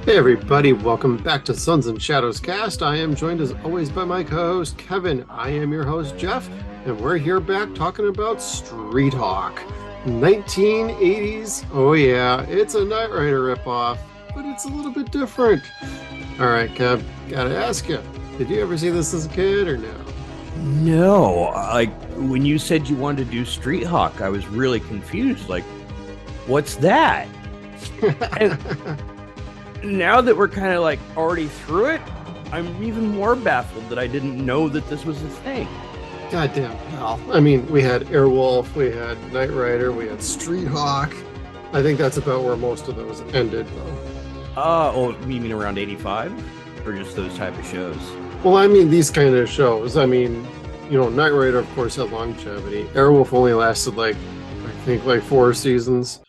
Hey everybody, welcome back to Suns and Shadows cast. I am joined as always by my co-host Kevin. I am your host Jeff, and we're here back talking about Street Hawk. 1980s. Oh yeah, it's a Knight Rider ripoff, but it's a little bit different. All right, Kev, gotta ask you, did you ever see this as a kid or no? No, like when you said you wanted to do Street Hawk, I was really confused. Like, what's that? And now that we're kind of like already through it, I'm even more baffled that I didn't know that this was a thing. Goddamn pal. I mean, we had Airwolf, we had Knight Rider, we had Street Hawk. I think that's about where most of those ended, though. Oh, you mean around 85? Or just those type of shows? Well, I mean, these kind of shows. I mean, Knight Rider, of course, had longevity. Airwolf only lasted I think 4 seasons.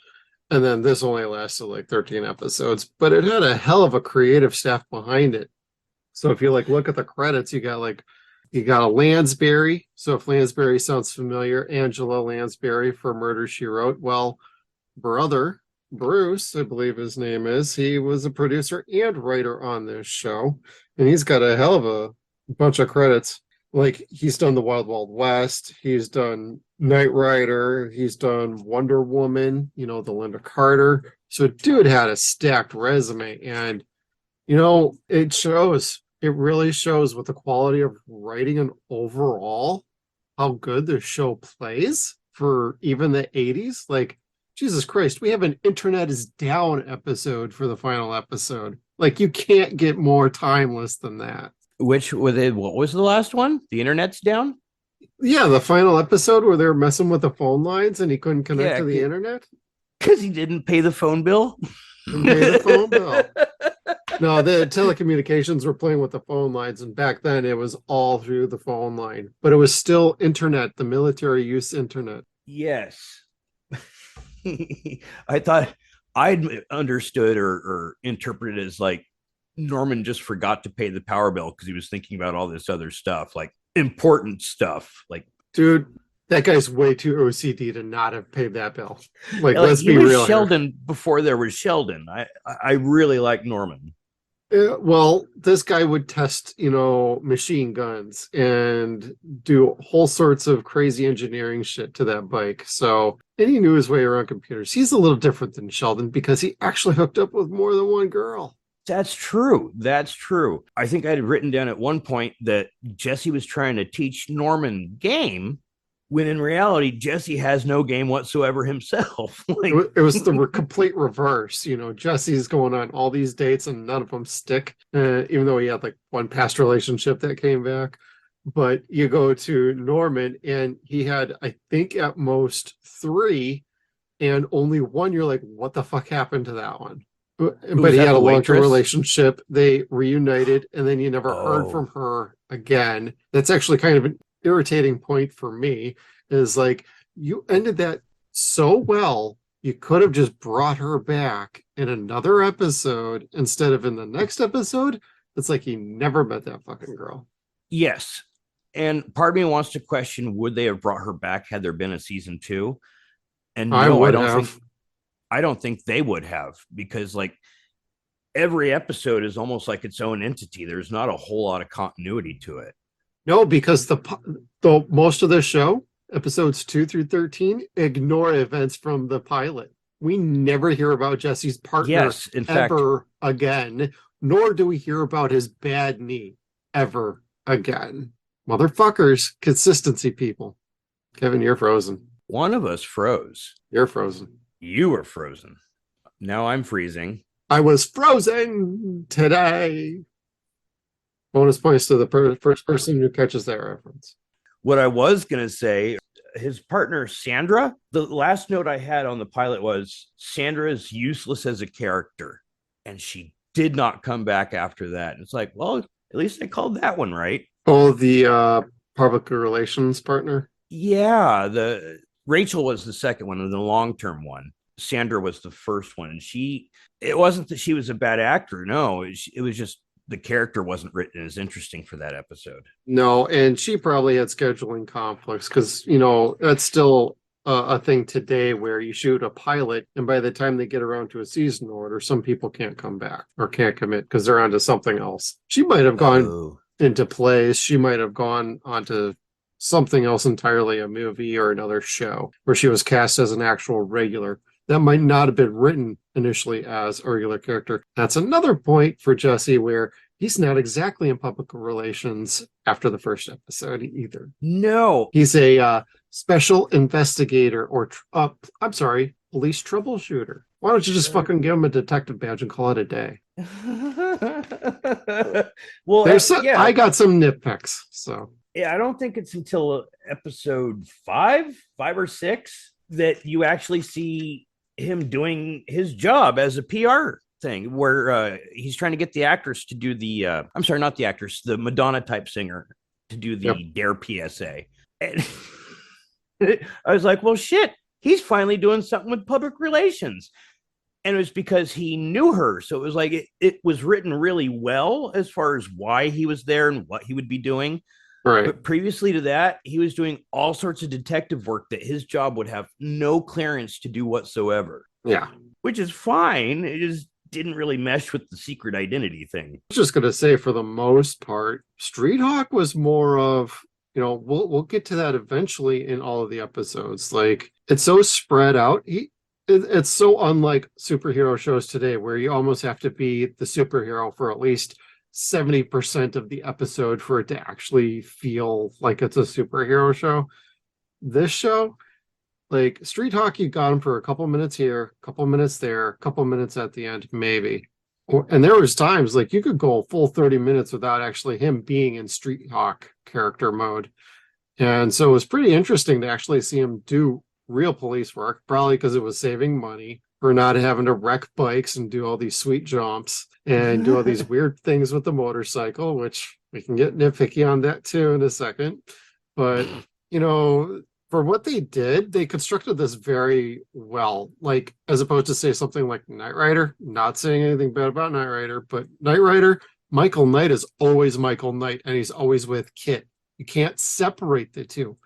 And then this only lasted 13 episodes. But it had a hell of a creative staff behind it. So if you look at the credits, you got a Lansbury. So if Lansbury sounds familiar, Angela Lansbury for Murder, She Wrote. Well, brother Bruce, I believe his name is, he was a producer and writer on this show. And he's got a hell of a bunch of credits. He's done The Wild Wild West, he's done Knight Rider, he's done Wonder Woman, the Linda Carter. So dude had a stacked resume, and it really shows with the quality of writing and overall how good the show plays for even the 80s. Jesus Christ, we have an internet is down episode for the final episode. You can't get more timeless than that. What was the last one? The internet's down? Yeah, the final episode where they're messing with the phone lines and he couldn't connect to the internet. Because he didn't pay the phone bill? Didn't pay the phone bill. No, the telecommunications were playing with the phone lines, and back then it was all through the phone line. But it was still internet, the military use internet. Yes. I thought I'd understood or interpreted as Norman just forgot to pay the power bill because he was thinking about all this other stuff, important stuff. Dude, that guy's way too OCD to not have paid that bill. Let's be real. Sheldon here. Before there was Sheldon. I really like Norman. Well, this guy would test, machine guns and do whole sorts of crazy engineering shit to that bike. So, and he knew his way around computers. He's a little different than Sheldon because he actually hooked up with more than one girl. That's true. I think I had written down at one point that Jesse was trying to teach Norman game, when in reality, Jesse has no game whatsoever himself. It was the complete reverse. Jesse's going on all these dates and none of them stick, even though he had one past relationship that came back. But you go to Norman and he had, I think, at most 3, and only one you're like, what the fuck happened to that one? But he had a long-term relationship. They reunited, and then you never heard from her again. That's actually kind of an irritating point for me, is you ended that so well, you could have just brought her back in another episode instead of in the next episode. It's like he never met that fucking girl. Yes. And part of me wants to question, would they have brought her back had there been a season 2? And no, I don't think they would have, because every episode is almost like its own entity. There's not a whole lot of continuity to it. No, because the most of the show, episodes 2 through 13, ignore events from the pilot. We never hear about Jesse's partner ever again, nor do we hear about his bad knee ever again. Motherfuckers, consistency people. Kevin, you're frozen. One of us froze. You're frozen. You were frozen. Now I'm freezing. I was frozen today. Bonus points to the first person who catches that reference. What I was going to say, his partner, Sandra, the last note I had on the pilot was Sandra is useless as a character. And she did not come back after that. And it's like, well, at least I called that one right. Oh, the public relations partner? Yeah, Rachel was the second one, and the long-term one. Sandra was the first one. And it wasn't that she was a bad actor. No, it was just the character wasn't written as interesting for that episode. No, and she probably had scheduling conflicts because, that's still a thing today where you shoot a pilot, and by the time they get around to a season order, some people can't come back or can't commit because they're onto something else. She might have gone into plays. She might have gone onto something else entirely, a movie or another show where she was cast as an actual regular. That might not have been written initially as a regular character. That's another point for Jesse where he's not exactly in public relations after the first episode either. No. He's a special investigator or, police troubleshooter. Why don't you just fucking give him a detective badge and call it a day? Well, I got some nitpicks, so. Yeah, I don't think it's until episode 5 or 6 that you actually see him doing his job as a PR thing where he's trying to get the actress to do the not the actress, the Madonna type singer to do the Dare PSA. And I was like, well, shit, he's finally doing something with public relations. And it was because he knew her. So it was like it was written really well as far as why he was there and what he would be doing. Right. But previously to that, he was doing all sorts of detective work that his job would have no clearance to do whatsoever. Yeah. Which is fine. It just didn't really mesh with the secret identity thing. I was just going to say, for the most part, Street Hawk was more of, we'll get to that eventually in all of the episodes. Like, it's so spread out. It's so unlike superhero shows today where you almost have to be the superhero for at least 70% of the episode for it to actually feel like it's a superhero show. This show, like Street Hawk, you got him for a couple minutes here, a couple minutes there, a couple minutes at the end, maybe. And there was times like you could go a full 30 minutes without actually him being in Street Hawk character mode. And so it was pretty interesting to actually see him do real police work, probably because it was saving money for not having to wreck bikes and do all these sweet jumps and do all these weird things with the motorcycle, which we can get nitpicky on that too in a second. But, for what they did, they constructed this very well. Like, as opposed to say something like Knight Rider, not saying anything bad about Knight Rider, but Knight Rider, Michael Knight is always Michael Knight, and he's always with Kit. You can't separate the two.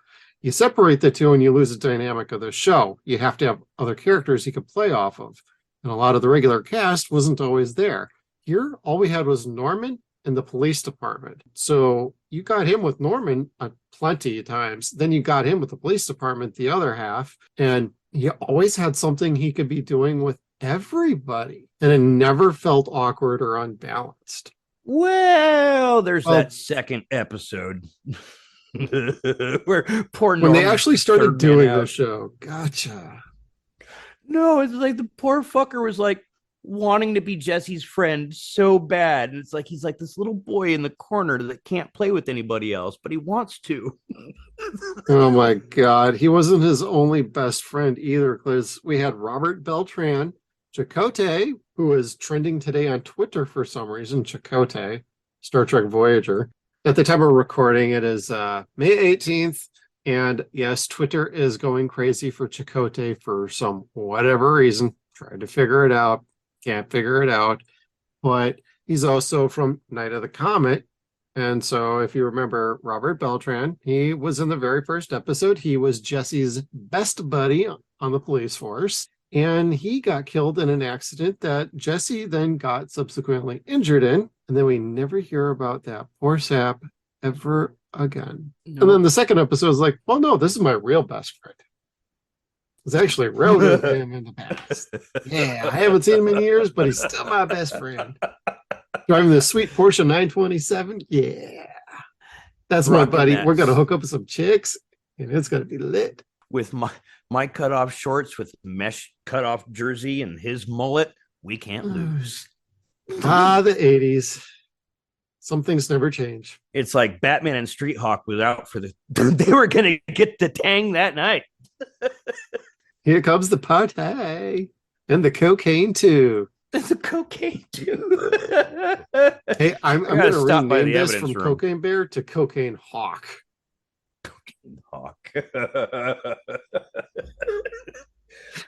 You separate the two and you lose the dynamic of the show. You have to have other characters you could play off of. And a lot of the regular cast wasn't always there. Here, all we had was Norman and the police department. So you got him with Norman plenty of times. Then you got him with the police department the other half. And he always had something he could be doing with everybody. And it never felt awkward or unbalanced. Well, there's that second episode. Where poor Norman, when they actually started doing the show. Gotcha. No, it's like the poor fucker was like wanting to be Jesse's friend so bad. And it's like he's like this little boy in the corner that can't play with anybody else, but he wants to. Oh my God. He wasn't his only best friend either, because we had Robert Beltran, Chakotay, who is trending today on Twitter for some reason. Chakotay, Star Trek Voyager. At the time of recording, it is May 18th. And yes, Twitter is going crazy for Chakotay for some whatever reason. Tried to figure it out. Can't figure it out. But he's also from Night of the Comet. And so if you remember Robert Beltran, he was in the very first episode. He was Jesse's best buddy on the police force. And he got killed in an accident that Jesse then got subsequently injured in. And then we never hear about that poor sap ever again. No. And then the second episode is like, well, no, this is my real best friend. It's actually real good with him in the past. Yeah, I haven't seen him in years, but he's still my best friend. Driving this sweet Porsche 927. Yeah. That's my buddy. We're going to hook up with some chicks, and it's going to be lit. With my cutoff shorts with mesh cutoff jersey and his mullet, we can't lose. The 80s. Some things never change. It's like Batman and Street Hawk was out for they were going to get the tang that night. Here comes the party. And the cocaine, too. The cocaine, too. Hey, I'm going to rename this from room. Cocaine Bear to Cocaine Hawk. Cocaine Hawk.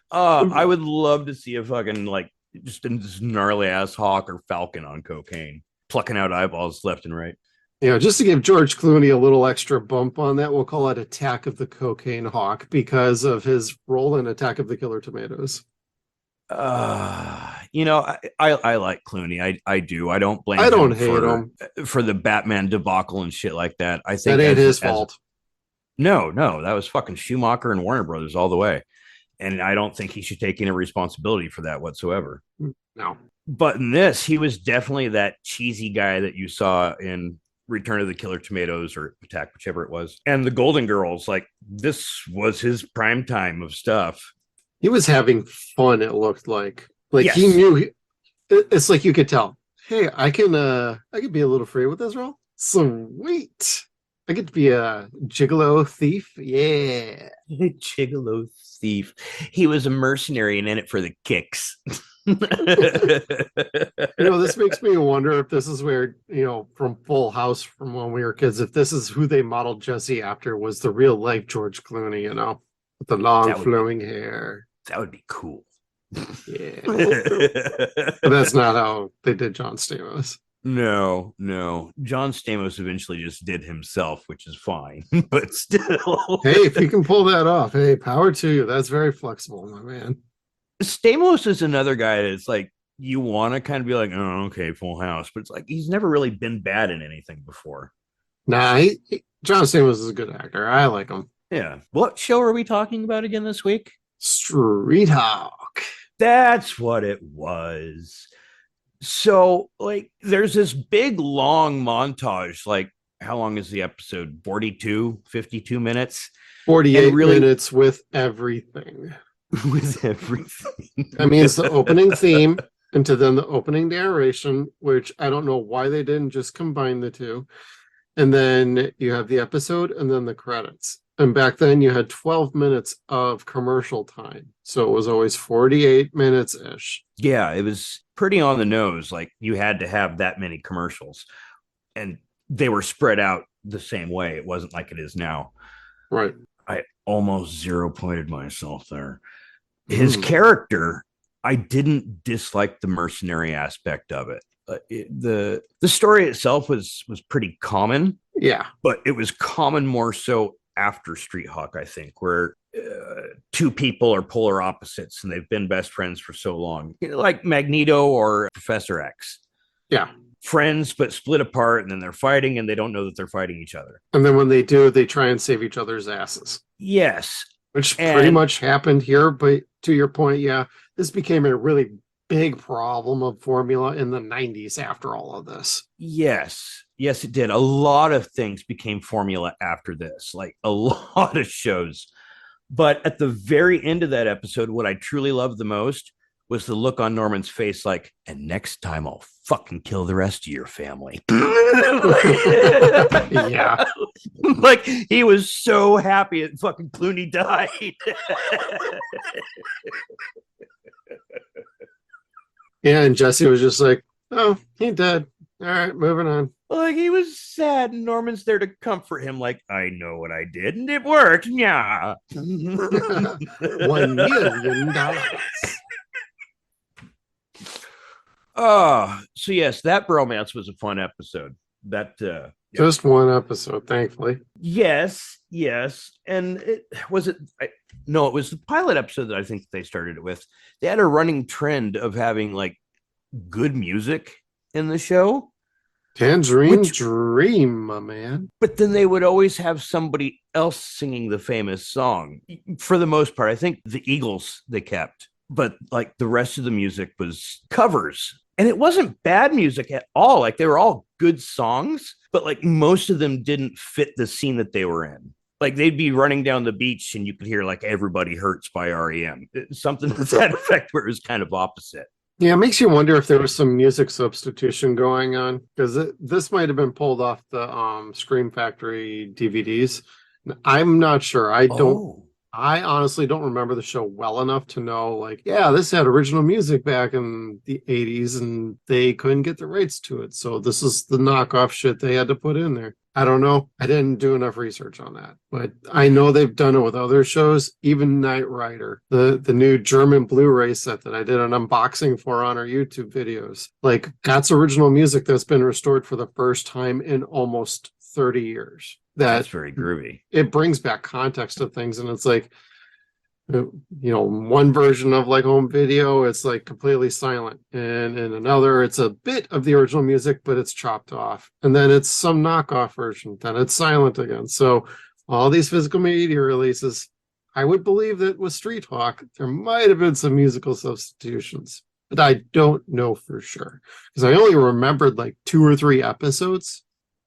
I would love to see a fucking, like, just this gnarly ass hawk or falcon on cocaine, plucking out eyeballs left and right. Just to give George Clooney a little extra bump on that, we'll call it Attack of the Cocaine Hawk because of his role in Attack of the Killer Tomatoes. I like Clooney. I do. I don't blame I don't him hate him. for the Batman debacle and shit like that. I think That ain't his fault. No, that was fucking Schumacher and Warner Brothers all the way. And I don't think he should take any responsibility for that whatsoever. No. But in this, he was definitely that cheesy guy that you saw in Return of the Killer Tomatoes or Attack, whichever it was. And the Golden Girls, like this was his prime time of stuff. He was having fun, it looked like. Like Yes. he knew it's like you could tell, hey, I could be a little free with this role. Sweet. I get to be a gigolo thief. Yeah. Gigolo thief. He was a mercenary and in it for the kicks. This makes me wonder if this is where, from Full House from when we were kids, if this is who they modeled Jesse after was the real life George Clooney, with the long flowing hair. That would be cool. Yeah. But that's not how they did John Stamos. No. John Stamos eventually just did himself, which is fine, but still. Hey, if you can pull that off, hey, power to you. That's very flexible, my man. Stamos is another guy that's like, you want to kind of be like, oh, okay, Full House, but it's like he's never really been bad in anything before. Nah, John Stamos is a good actor. I like him. Yeah. What show are we talking about again this week? Street Hawk. That's what it was. So, like, there's this big long montage. Like, how long is the episode? 52 minutes? 48 minutes with everything. With everything. I mean, it's the opening theme into then the opening narration, which I don't know why they didn't just combine the two. And then you have the episode and then the credits. And back then you had 12 minutes of commercial time. So it was always 48 minutes-ish. Yeah, it was pretty on the nose. Like you had to have that many commercials. And they were spread out the same way. It wasn't like it is now. Right. I almost 0-pointed myself there. His character, I didn't dislike the mercenary aspect of it. The story itself was pretty common. Yeah. But it was common more so after Street Hawk, I think, where two people are polar opposites and they've been best friends for so long, like Magneto or Professor X. Yeah. Friends, but split apart, and then they're fighting and they don't know that they're fighting each other. And then when they do, they try and save each other's asses. Yes. Which pretty much happened here. But to your point, yeah, this became a really big problem of formula in the 90s after all of this. Yes, it did. A lot of things became formula after this, like a lot of shows. But at the very end of that episode, what I truly loved the most was the look on Norman's face, like, and next time I'll fucking kill the rest of your family. Yeah. Like, he was so happy that fucking Clooney died. Yeah, and Jesse was just like, oh, he dead. All right, moving on. Like, he was sad, and Norman's there to comfort him, like, I know what I did, and it worked. Yeah. $1 million. So yes, that bromance was a fun episode. Just one episode, thankfully. Yes, and it was the pilot episode that I think they started it with. They had a running trend of having like good music in the show. Tangerine Dream, my man. But then they would always have somebody else singing the famous song. For the most part, I think the Eagles they kept, but like the rest of the music was covers. And it wasn't bad music at all. Like they were all good songs, but like most of them didn't fit the scene that they were in. Like they'd be running down the beach and you could hear like Everybody Hurts by REM. Something to that effect where it was kind of opposite. Yeah, it makes you wonder if there was some music substitution going on, because this might have been pulled off the Scream Factory DVDs. I'm not sure. I don't I honestly don't remember the show well enough to know, like, yeah, this had original music back in the 80s and they couldn't get the rights to it. So this is the knockoff shit they had to put in there. I don't know. I didn't do enough research on that, but I know they've done it with other shows, even Knight Rider, the new German Blu-ray set that I did an unboxing for on our YouTube videos. Like, that's original music that's been restored for the first time in almost 30 years. That's very groovy. It brings back context to things, and it's like, one version of like home video, it's like completely silent, and in another it's a bit of the original music but it's chopped off, and then it's some knockoff version, then it's silent again. So all these physical media releases, I would believe that with Street Hawk there might have been some musical substitutions, but I don't know for sure because I only remembered like 2 or 3 episodes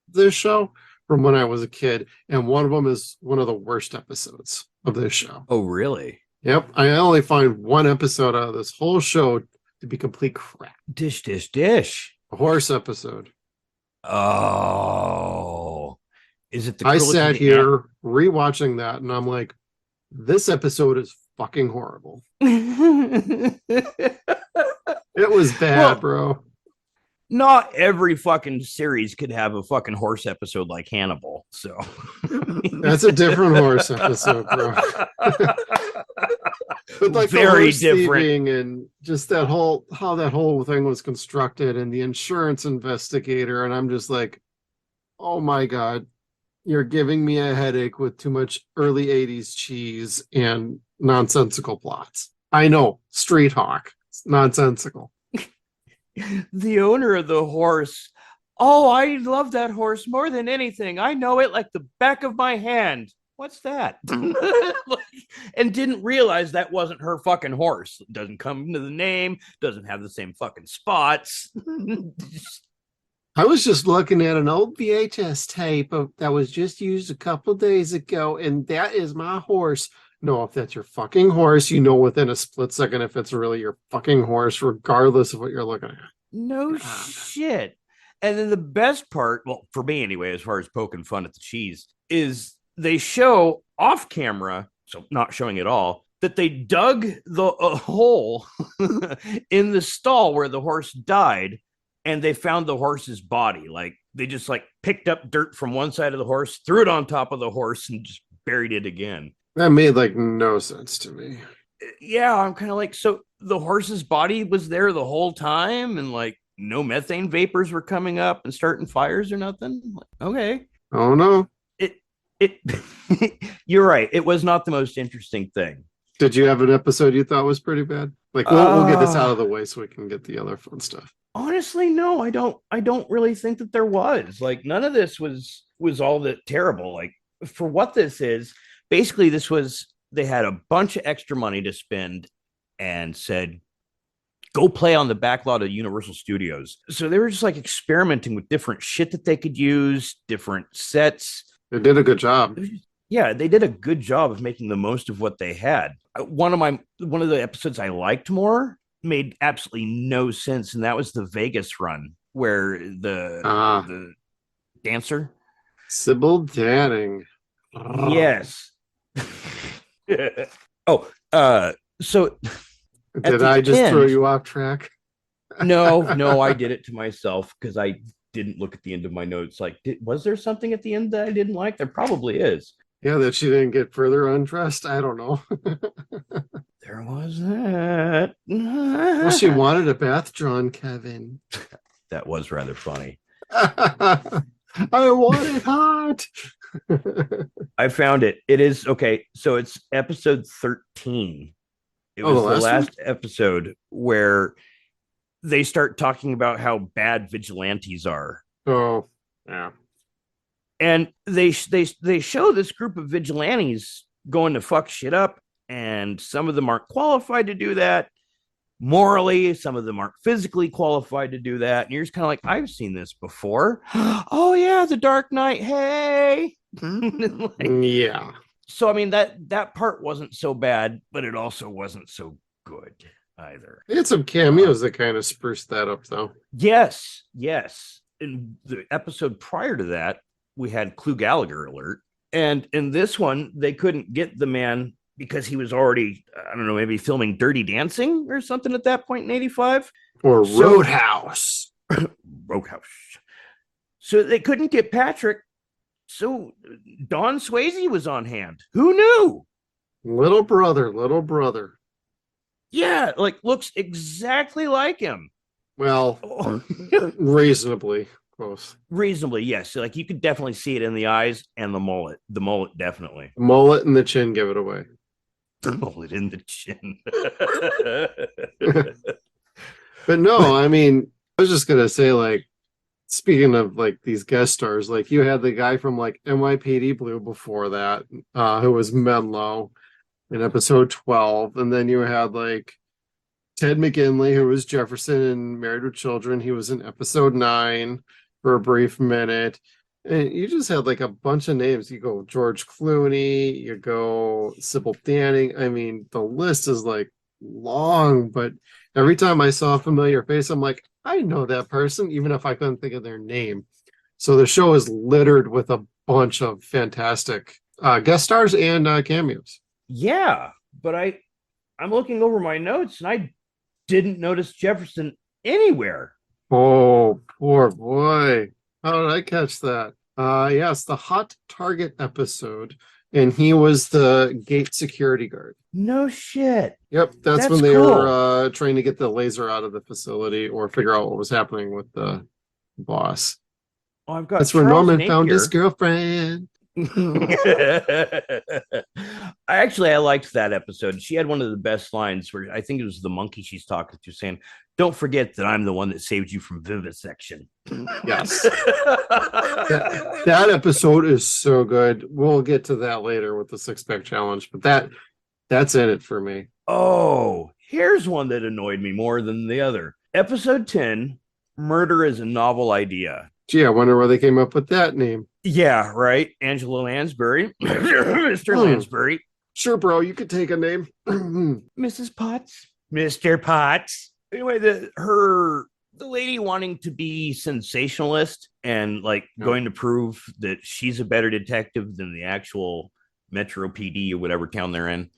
of this show from when I was a kid, and one of them is one of the worst episodes of this show. Oh, really? Yep. I only find one episode out of this whole show to be complete crap. Dish. A horse episode. Oh, is it the I sat here rewatching that and I'm like, this episode is fucking horrible. It was bad, bro. Not every fucking series could have a fucking horse episode like Hannibal. So that's a different horse episode, bro. But like very different, and just that whole how that whole thing was constructed, and the insurance investigator, and I'm just like, oh my god, you're giving me a headache with too much early 80s cheese and nonsensical plots. I know, Street Hawk, it's nonsensical. The owner of the horse. Oh, I love that horse more than anything. I know it like the back of my hand. What's that? And didn't realize that wasn't her fucking horse. Doesn't come into the name, doesn't have the same fucking spots. I was just looking at an old VHS tape that was just used a couple days ago, and that is my horse. No, if that's your fucking horse, you know within a split second if it's really your fucking horse, regardless of what you're looking at. No shit. And then the best part, well, for me anyway, as far as poking fun at the cheese, is they show off camera, so not showing it all, that they dug a hole in the stall where the horse died, and they found the horse's body. Like, they just like picked up dirt from one side of the horse, threw it on top of the horse, and just buried it again. That made like no sense to me. Yeah, I'm kind of like, so the horse's body was there the whole time, and like no methane vapors were coming up and starting fires or nothing. Okay. Oh no. It You're right. It was not the most interesting thing. Did you have an episode you thought was pretty bad? Like, we'll get this out of the way so we can get the other fun stuff. Honestly, no, I don't really think that there was. Like, none of this was all that terrible. Like, for what this is, basically they had a bunch of extra money to spend and said, go play on the back lot of Universal Studios. So they were just like experimenting with different shit that they could use, different sets. They did a good job. Yeah, they did a good job of making the most of what they had. One of the episodes I liked more made absolutely no sense, and that was the Vegas run where the dancer Sybil Danning. Yes. So did I just throw you off track? No, I did it to myself because I didn't look at the end of my notes. Like, was there something at the end that I didn't like? There probably is. Yeah, that she didn't get further undressed. I don't know. There was that. Well, she wanted a bath drawn, Kevin. That was rather funny. I want it hot. I found it. It is okay. So it's episode 13. It was the last episode where they start talking about how bad vigilantes are. Oh, yeah. And they show this group of vigilantes going to fuck shit up, and some of them aren't qualified to do that morally. Some of them aren't physically qualified to do that. And you're just kind of like, I've seen this before. Oh yeah, The Dark Knight. Hey. Yeah. So I mean that part wasn't so bad, but it also wasn't so good either. They had some cameos that kind of spruced that up, though. Yes. In the episode prior to that, we had Clue Gallagher alert, and in this one, they couldn't get the man because he was already, I don't know, maybe filming Dirty Dancing or something at that point in 85. Or Roadhouse. Roadhouse. So they couldn't get Patrick. So Don Swayze was on hand. Who knew? Little brother. Yeah, like looks exactly like him. Well, reasonably close. Reasonably, yes. Like you could definitely see it in the eyes and the mullet. The mullet, definitely. The mullet and the chin give it away. The mullet in the chin. But no, I mean, I was just gonna say, like, speaking of like these guest stars, like you had the guy from like NYPD Blue before that, who was Menlo in episode 12, and then you had like Ted McGinley, who was Jefferson in Married with Children. He was in episode 9 for a brief minute. And you just had like a bunch of names. You go George Clooney, you go Sybil Danning. I mean, the list is like long, but every time I saw a familiar face, I'm like, I know that person, even if I couldn't think of their name. So the show is littered with a bunch of fantastic guest stars and cameos. Yeah, but I'm looking over my notes and I didn't notice Jefferson anywhere. Oh, poor boy. How did I catch that? Yes, the Hot Target episode, and he was the gate security guard. No shit. Yep, that's when That's they cool. were trying to get the laser out of the facility or figure out what was happening with the boss. Oh, I've got That's where Charles Norman found his Napier. girlfriend. I liked that episode. She had one of the best lines where I think it was the monkey she's talking to saying, "Don't forget that I'm the one that saved you from vivisection." Yes. That episode is so good. We'll get to that later with the 6-pack challenge, but that's in it for me. Oh, here's one that annoyed me more than the other. Episode 10, Murder is a Novel Idea. Gee, I wonder where they came up with that name. Yeah, right. Angela Lansbury. Mr. Lansbury. Sure, bro, you could take a name. Mrs. Potts. Mr. Potts. Anyway, the lady wanting to be sensationalist and like going to prove that she's a better detective than the actual Metro PD or whatever town they're in.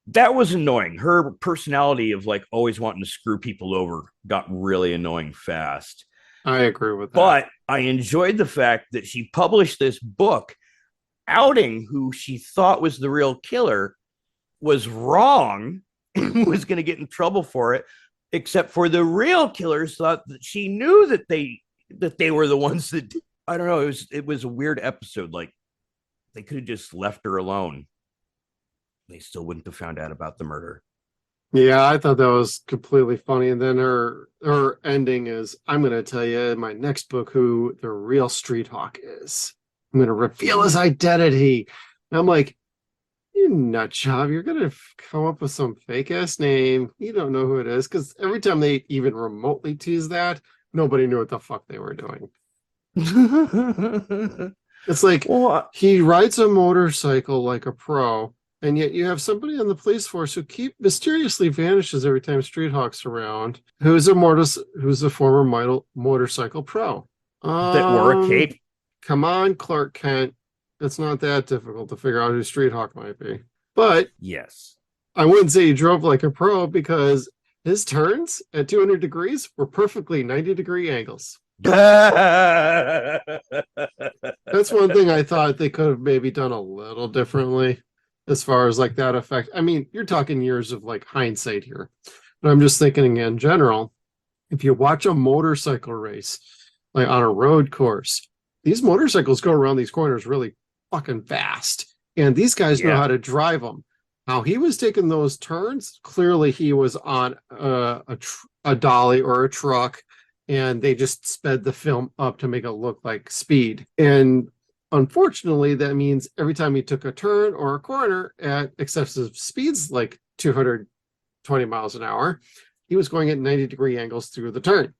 That was annoying. Her personality of like always wanting to screw people over got really annoying fast. I agree with that. But I enjoyed the fact that she published this book outing who she thought was the real killer, was wrong, was going to get in trouble for it, except for the real killers thought that she knew that they were the ones that, I don't know, it was a weird episode. Like they could have just left her alone. They still wouldn't have found out about the murder. Yeah, I thought that was completely funny. And then her ending is, I'm going to tell you in my next book who the real Street Hawk is. I'm going to reveal his identity. And I'm like, you nut job. You're going to come up with some fake ass name. You don't know who it is. Because every time they even remotely tease that, nobody knew what the fuck they were doing. It's like he rides a motorcycle like a pro. And yet you have somebody on the police force who mysteriously vanishes every time Street Hawk's around, who's a former motorcycle pro. That wore a cape. Come on, Clark Kent. It's not that difficult to figure out who Street Hawk might be. But yes, I wouldn't say he drove like a pro because his turns at 200 degrees were perfectly 90-degree angles. That's one thing I thought they could have maybe done a little differently. As far as like that effect, I mean, you're talking years of like hindsight here, but I'm just thinking in general, if you watch a motorcycle race, like on a road course, these motorcycles go around these corners really fucking fast. And these guys know how to drive them. How he was taking those turns, clearly he was on a dolly or a truck, and they just sped the film up to make it look like speed. And unfortunately, that means every time he took a turn or a corner at excessive speeds, like 220 miles an hour, he was going at 90-degree angles through the turn.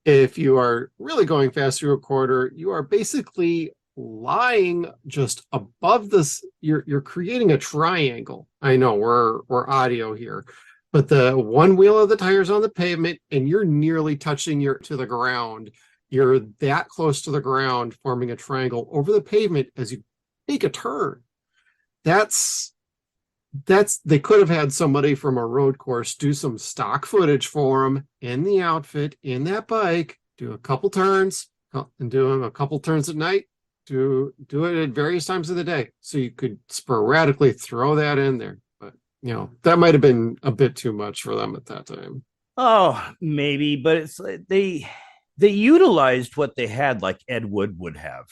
If you are really going fast through a quarter, you are basically lying just above this. You're creating a triangle. I know we're audio here, but the one wheel of the tires on the pavement, and you're nearly touching to the ground. You're that close to the ground, forming a triangle over the pavement as you take a turn. that's they could have had somebody from a road course do some stock footage for him in the outfit, in that bike, do a couple turns, and do a couple turns at night, do it at various times of the day. So you could sporadically throw that in there. But that might have been a bit too much for them at that time. Oh, maybe, but it's like they utilized what they had, like Ed Wood would have.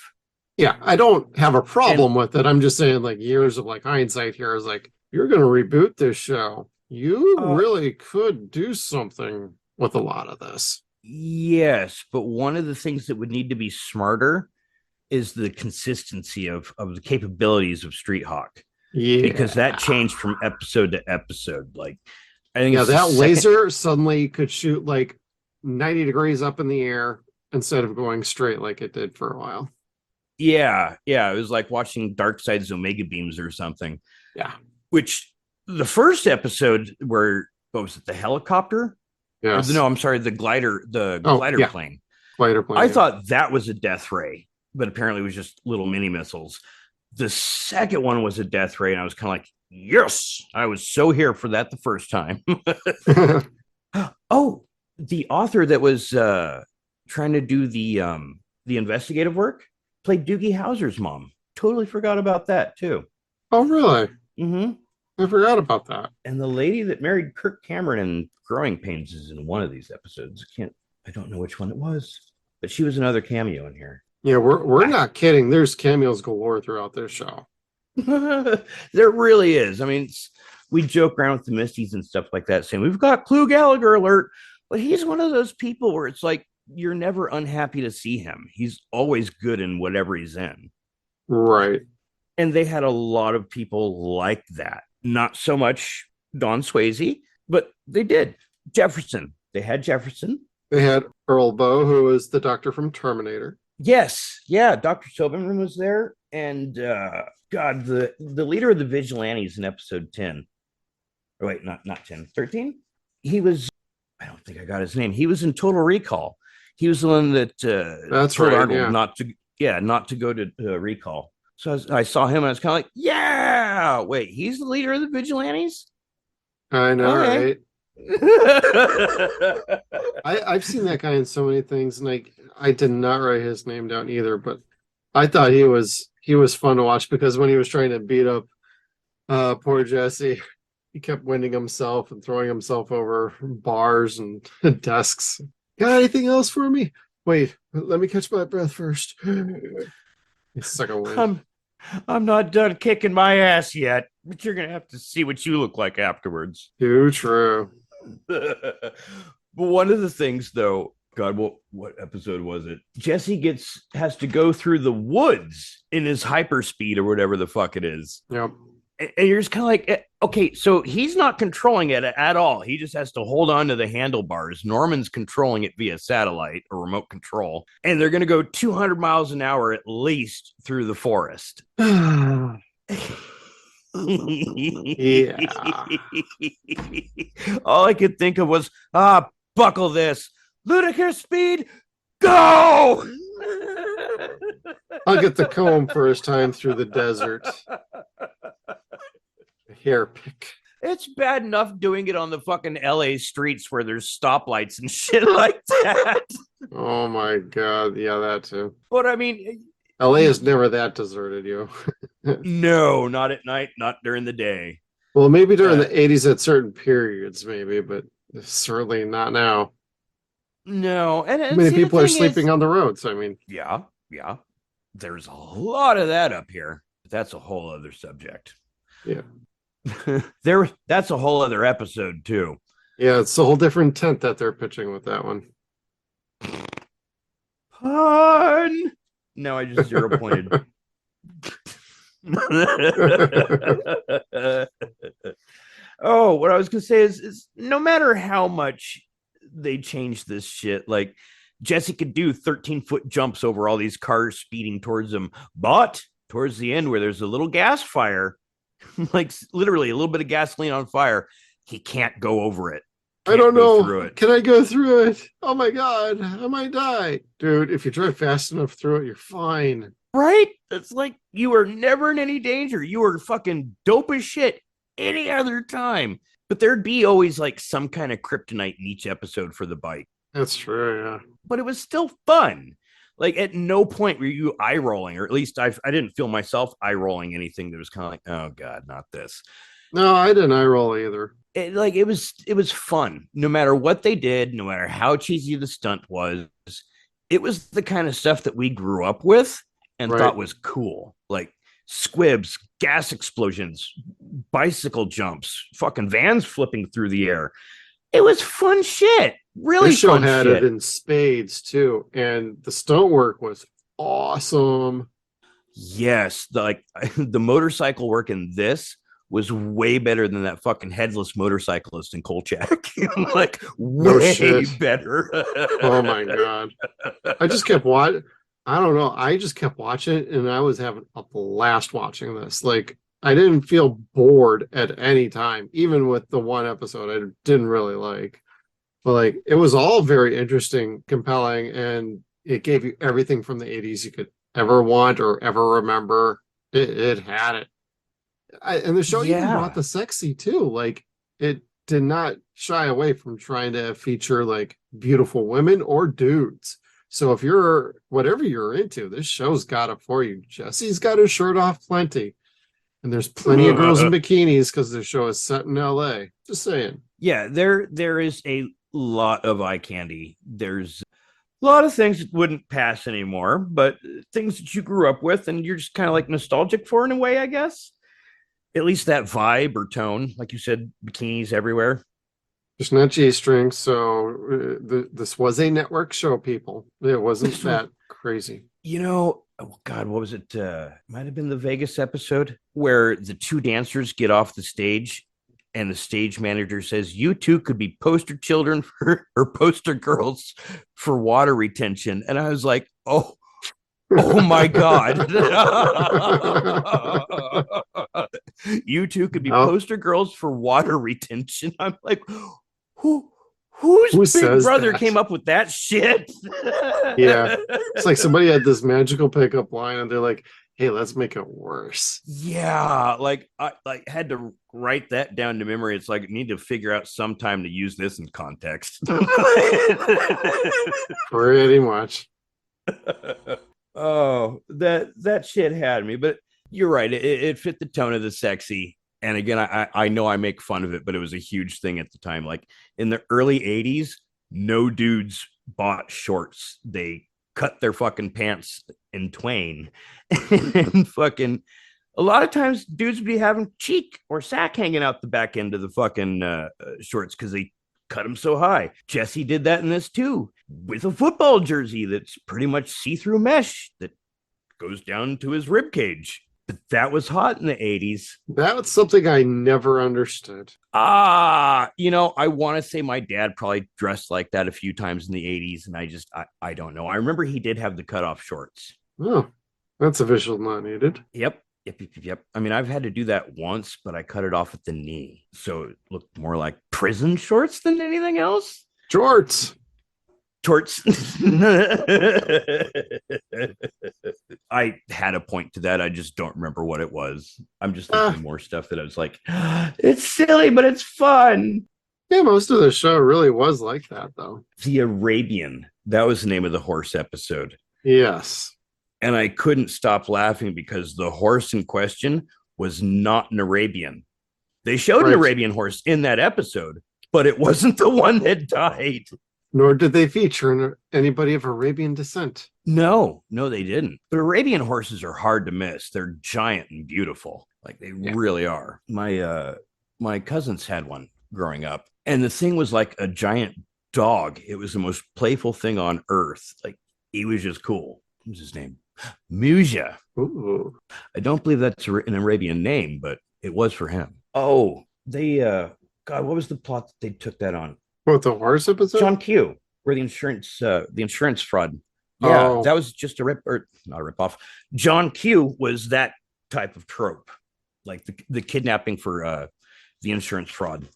Yeah, I don't have a problem with it. I'm just saying, like, years of like hindsight here is like, you're going to reboot this show. You really could do something with a lot of this. Yes, but one of the things that would need to be smarter is the consistency of the capabilities of Street Hawk. Yeah, because that changed from episode to episode. Like, I think that laser suddenly could shoot like 90 degrees up in the air instead of going straight like it did for a while. Yeah, it was like watching Darkseid's Omega beams or something. Yeah, which the first episode where what was it, the helicopter? Yes. No, I'm sorry, the glider plane. Glider plane. I thought that was a death ray, but apparently it was just little mini missiles. The second one was a death ray, and I was kind of like, yes, I was so here for that the first time. Oh, the author that was trying to do the investigative work played Doogie Howser's mom. Totally forgot about that too. Oh, really? Mm-hmm. I forgot about that. And the lady that married Kirk Cameron in Growing Pains is in one of these episodes. I don't know which one it was, but she was another cameo in here. Yeah, we're not kidding. There's cameos galore throughout this show. There really is. I mean, we joke around with the Misties and stuff like that, saying we've got Clue Gallagher alert, but he's one of those people where it's like you're never unhappy to see him. He's always good in whatever he's in. Right. And they had a lot of people like that. Not so much Don Swayze, but they did. Jefferson. They had Jefferson. They had Earl Bow, who was the doctor from Terminator. Yes. Yeah. Dr. Tobin was there. And God, the leader of the Vigilantes in episode 10. Oh, wait, not 10, 13. He was, I don't think I got his name. He was in Total Recall. He was the one that that's told right, Arnold not to go to Recall. So I saw him and I was kind of like, yeah, wait, he's the leader of the Vigilantes? I know, okay. Right? I've seen that guy in so many things, and I did not write his name down either, but I thought he was fun to watch because when he was trying to beat up poor Jesse, he kept winding himself and throwing himself over bars and desks. Got anything else for me? Wait, let me catch my breath first. It's like a wind. I'm not done kicking my ass yet, but you're gonna have to see what you look like afterwards. Too true. But one of the things, though, God, what episode was it? Jesse has to go through the woods in his hyperspeed or whatever the fuck it is. Yep. And you're just kind of like, okay, so he's not controlling it at all. He just has to hold on to the handlebars. Norman's controlling it via satellite or remote control. And they're going to go 200 miles an hour at least through the forest. Yeah. All I could think of was, buckle this. Ludicrous speed, go! I'll get the comb first time through the desert. Hair pick. It's bad enough doing it on the fucking LA streets where there's stoplights and shit like that. Oh my God. Yeah, that too. But I mean, LA is never that deserted, you. No, not at night, not during the day. Well, maybe during the 80s at certain periods, maybe, but certainly not now. No. And many people are sleeping on the roads. I mean, yeah. There's a lot of that up here. But that's a whole other subject. Yeah. That's a whole other episode too. Yeah, it's a whole different tent that they're pitching with that one. Pun. No, I just 0 pointed. Oh, what I was gonna say is no matter how much they change this shit, like Jesse could do 13-foot jumps over all these cars speeding towards him, but towards the end where there's a little gas fire, like literally a little bit of gasoline on fire, he can't go over it. I don't go through know. it. Can I go through it? Oh my God, I might die. Dude, if you drive fast enough through it, you're fine. Right? It's like you were never in any danger. You were fucking dope as shit any other time. But there'd be always like some kind of kryptonite in each episode for the bike. That's true, yeah. But it was still fun. Like at no point were you eye rolling, or at least I didn't feel myself eye rolling anything that was kind of like, oh God, not this. No, I didn't eye roll either. It was fun. No matter what they did, no matter how cheesy the stunt was, it was the kind of stuff that we grew up with and thought was cool. Like squibs, gas explosions, bicycle jumps, fucking vans flipping through the air. It was fun shit. Really This show fun had shit. it in spades too, and the stunt work was awesome. Yes, the motorcycle work in this was way better than that fucking headless motorcyclist in Kolchak. Like No way shit. better. Oh my God. I just kept watching. I don't know. I just kept watching it and I was having a blast watching this. Like, I didn't feel bored at any time, even with the one episode I didn't really like. But like, it was all very interesting, compelling, and it gave you everything from the 80s you could ever want or ever remember. It had it. And the show even brought the sexy too. Like, it did not shy away from trying to feature like beautiful women or dudes. So if you're whatever you're into, this show's got it for you. Jesse's got his shirt off plenty. And there's plenty of girls in bikinis because the show is set in LA. Just saying. Yeah, there is a lot of eye candy. There's a lot of things that wouldn't pass anymore, but things that you grew up with and you're just kind of like nostalgic for in a way, I guess. At least that vibe or tone, like you said, bikinis everywhere. Just not G-string. So this was a network show, people. It wasn't that crazy. Oh God, what was it? Might have been the Vegas episode where the two dancers get off the stage and the stage manager says, you two could be poster children or poster girls for water retention. And I was like, oh my God. You two could be poster girls for water retention. I'm like, whose big brother came up with that shit? Yeah. It's like somebody had this magical pickup line and they're like, hey, let's make it worse. Yeah. Like I had to write that down to memory. It's like I need to figure out some time to use this in context. Pretty much. Oh, that shit had me, but you're right. It fit the tone of the sexy. And again, I know I make fun of it, but it was a huge thing at the time. Like in the early 80s, no dudes bought shorts. They cut their fucking pants in twain. And fucking a lot of times dudes would be having cheek or sack hanging out the back end of the fucking shorts because they cut them so high. Jesse did that in this too, with a football jersey that's pretty much see-through mesh that goes down to his rib cage. But that was hot in the 80s. That was something I never understood. I want to say my dad probably dressed like that a few times in the 80s, and I don't know. I remember he did have the cutoff shorts. Oh, that's a visual not needed. Yep. I mean, I've had to do that once, but I cut it off at the knee. So it looked more like prison shorts than anything else. Jorts. I had a point to that. I just don't remember what it was. I'm just thinking more stuff that I was like, it's silly, but it's fun. Yeah, most of the show really was like that, though. The Arabian, that was the name of the horse episode. Yes. And I couldn't stop laughing because the horse in question was not an Arabian. They showed an Arabian horse in that episode, but it wasn't the one that died. Nor did they feature anybody of Arabian descent. No, they didn't. But Arabian horses are hard to miss. They're giant and beautiful. Like they really are. My cousins had one growing up, and the thing was like a giant dog. It was the most playful thing on earth. Like he was just cool. What was his name? Muja. Ooh. I don't believe that's an Arabian name, but it was for him. Oh, they God, what was the plot that they took that on? What, the horse episode? John Q, where the insurance fraud. Yeah, that was just not a rip off. John Q was that type of trope, like the kidnapping for the insurance fraud.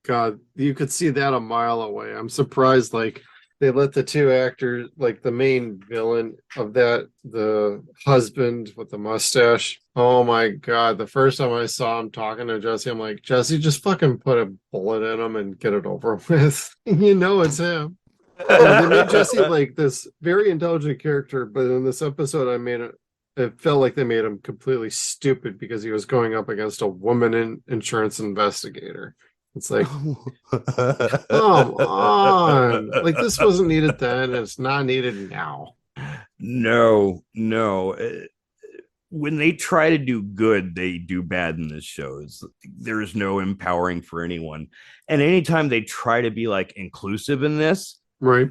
God, you could see that a mile away. I'm surprised, like, they let the two actors, like the main villain of that, the husband with the mustache. Oh my God. The first time I saw him talking to Jesse, I'm like, Jesse, just fucking put a bullet in him and get it over with. You know it's him. They made Jesse like this very intelligent character, but in this episode, it felt like they made him completely stupid because he was going up against a woman insurance investigator. It's like, come on. Like, this wasn't needed then, and it's not needed now. No. When they try to do good, they do bad in this show. There is no empowering for anyone. And anytime they try to be like inclusive in this, right?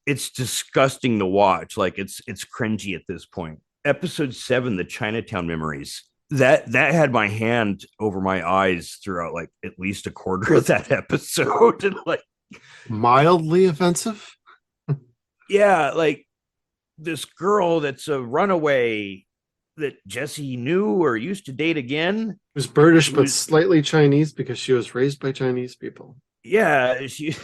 It's disgusting to watch. Like it's cringy at this point. Episode 7, the Chinatown Memories. That had my hand over my eyes throughout like at least a quarter of that episode. And like mildly offensive. Yeah, like this girl that's a runaway that Jesse knew or used to date again. It was British, but slightly Chinese because she was raised by Chinese people. Yeah, she.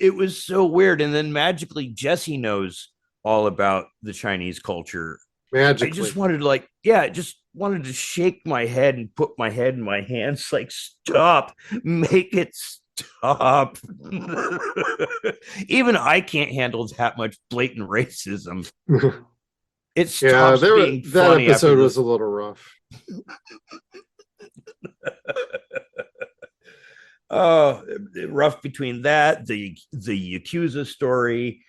It was so weird, and then magically Jesse knows all about the Chinese culture. Magically. I just wanted to shake my head and put my head in my hands, like, stop, make it stop. Even I can't handle that much blatant racism. It stops being funny. That episode was a little rough. Oh, rough between that, the Yakuza story.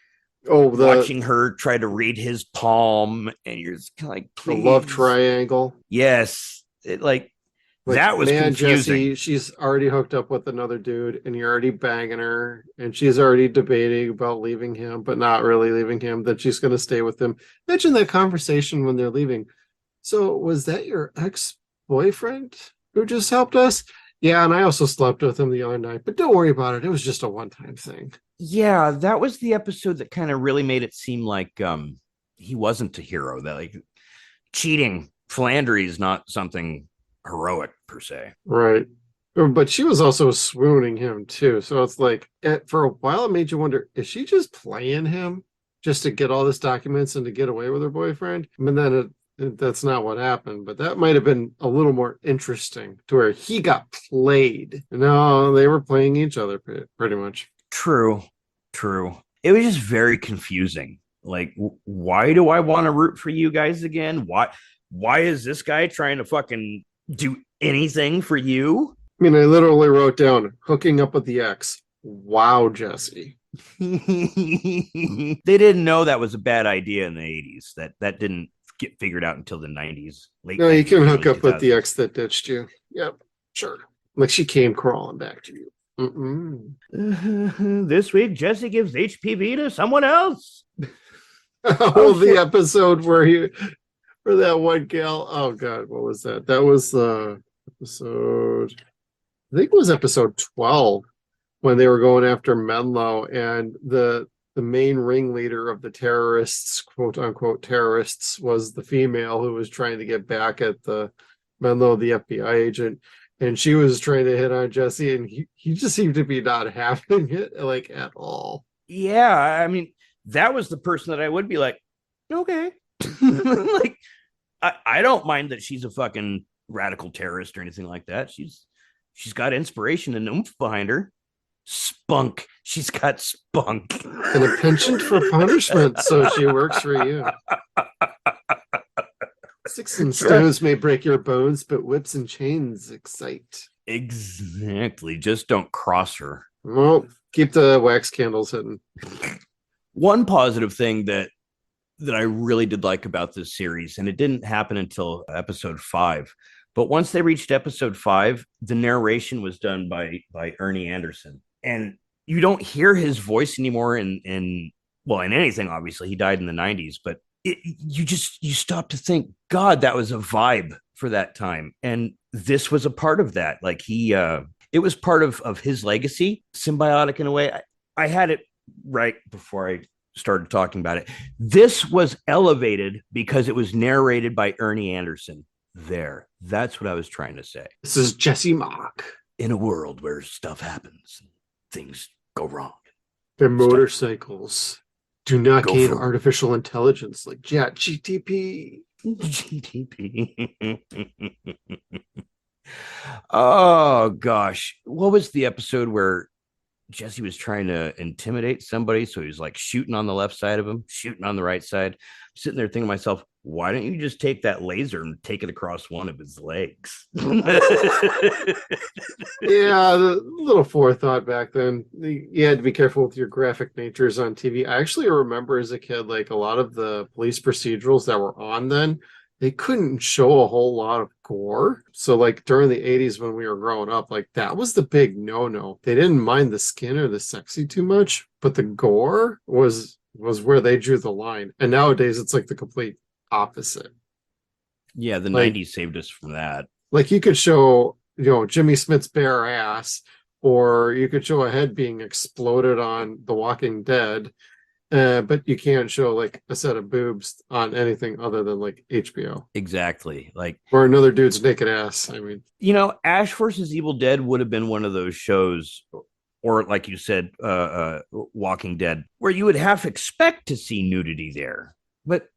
Watching her try to read his palm, and you're just kind of like, please. The love triangle. Yes, that was confusing. Jesse, she's already hooked up with another dude, and you're already banging her, and she's already debating about leaving him, but not really leaving him. That she's going to stay with him. Imagine that conversation when they're leaving. So, was that your ex-boyfriend who just helped us? Yeah, and I also slept with him the other night, but don't worry about it. It was just a one-time thing. Yeah, that was the episode that kind of really made it seem like he wasn't a hero. That like cheating, philandering is not something heroic per se. Right. But she was also swooning him too. So it's like, for a while it made you wonder, is she just playing him just to get all these documents and to get away with her boyfriend? I mean, then that's not what happened, but that might have been a little more interesting to where he got played. No, they were playing each other pretty much. True. It was just very confusing. Like, why do I want to root for you guys again? Why is this guy trying to fucking do anything for you? I mean, I literally wrote down hooking up with the ex. Wow, Jesse. They didn't know that was a bad idea in the 80s. That didn't get figured out until the 90s. No, you can hook up with the ex that ditched you. Yep, sure. Like she came crawling back to you. This week, Jesse gives HPV to someone else. The episode where that one gal. Oh God, what was that? That was the episode. I think it was episode 12 when they were going after Menlo, and the main ringleader of the terrorists, quote unquote terrorists, was the female who was trying to get back at the Menlo, the FBI agent. And she was trying to hit on Jesse, and he just seemed to be not having it, like, at all. Yeah, I mean, that was the person that I would be like, okay. Like, I don't mind that she's a fucking radical terrorist or anything like that. She's got inspiration and oomph behind her. Spunk. She's got spunk. And a penchant for punishment, so she works for you. Sticks and stones may break your bones, but whips and chains excite. Exactly. Just don't cross her. Well, keep the wax candles hidden. One positive thing that I really did like about this series, and it didn't happen until episode 5, but once they reached episode 5, the narration was done by Ernie Anderson. And you don't hear his voice anymore in anything, obviously. He died in the 90s, but you stop to think, God, that was a vibe for that time. And this was a part of that. Like it was part of his legacy, symbiotic in a way. I had it right before I started talking about it. This was elevated because it was narrated by Ernie Anderson. That's what I was trying to say. This is Jesse Mock. in a world where stuff happens, things go wrong. Their motorcycles do not Go gain for- artificial intelligence like Chat GTP. GTP. Oh gosh, what was the episode where Jesse was trying to intimidate somebody? So he was like shooting on the left side of him, shooting on the right side. I'm sitting there thinking to myself, why don't you just take that laser and take it across one of his legs? Yeah, the little forethought back then. You had to be careful with your graphic natures on TV. I actually remember as a kid, like a lot of the police procedurals that were on then, they couldn't show a whole lot of gore. So like during the 80s when we were growing up, like that was the big no-no. They didn't mind the skin or the sexy too much, but the gore was where they drew the line. And nowadays it's like the complete opposite. Yeah, the Like- 90s saved us from that. Like you could show, Jimmy Smith's bare ass, or you could show a head being exploded on The Walking Dead, but you can't show like a set of boobs on anything other than like HBO Exactly. Like, or another dude's naked ass. I mean, Ash versus Evil Dead would have been one of those shows, or like you said, Walking Dead, where you would have to expect to see nudity there, but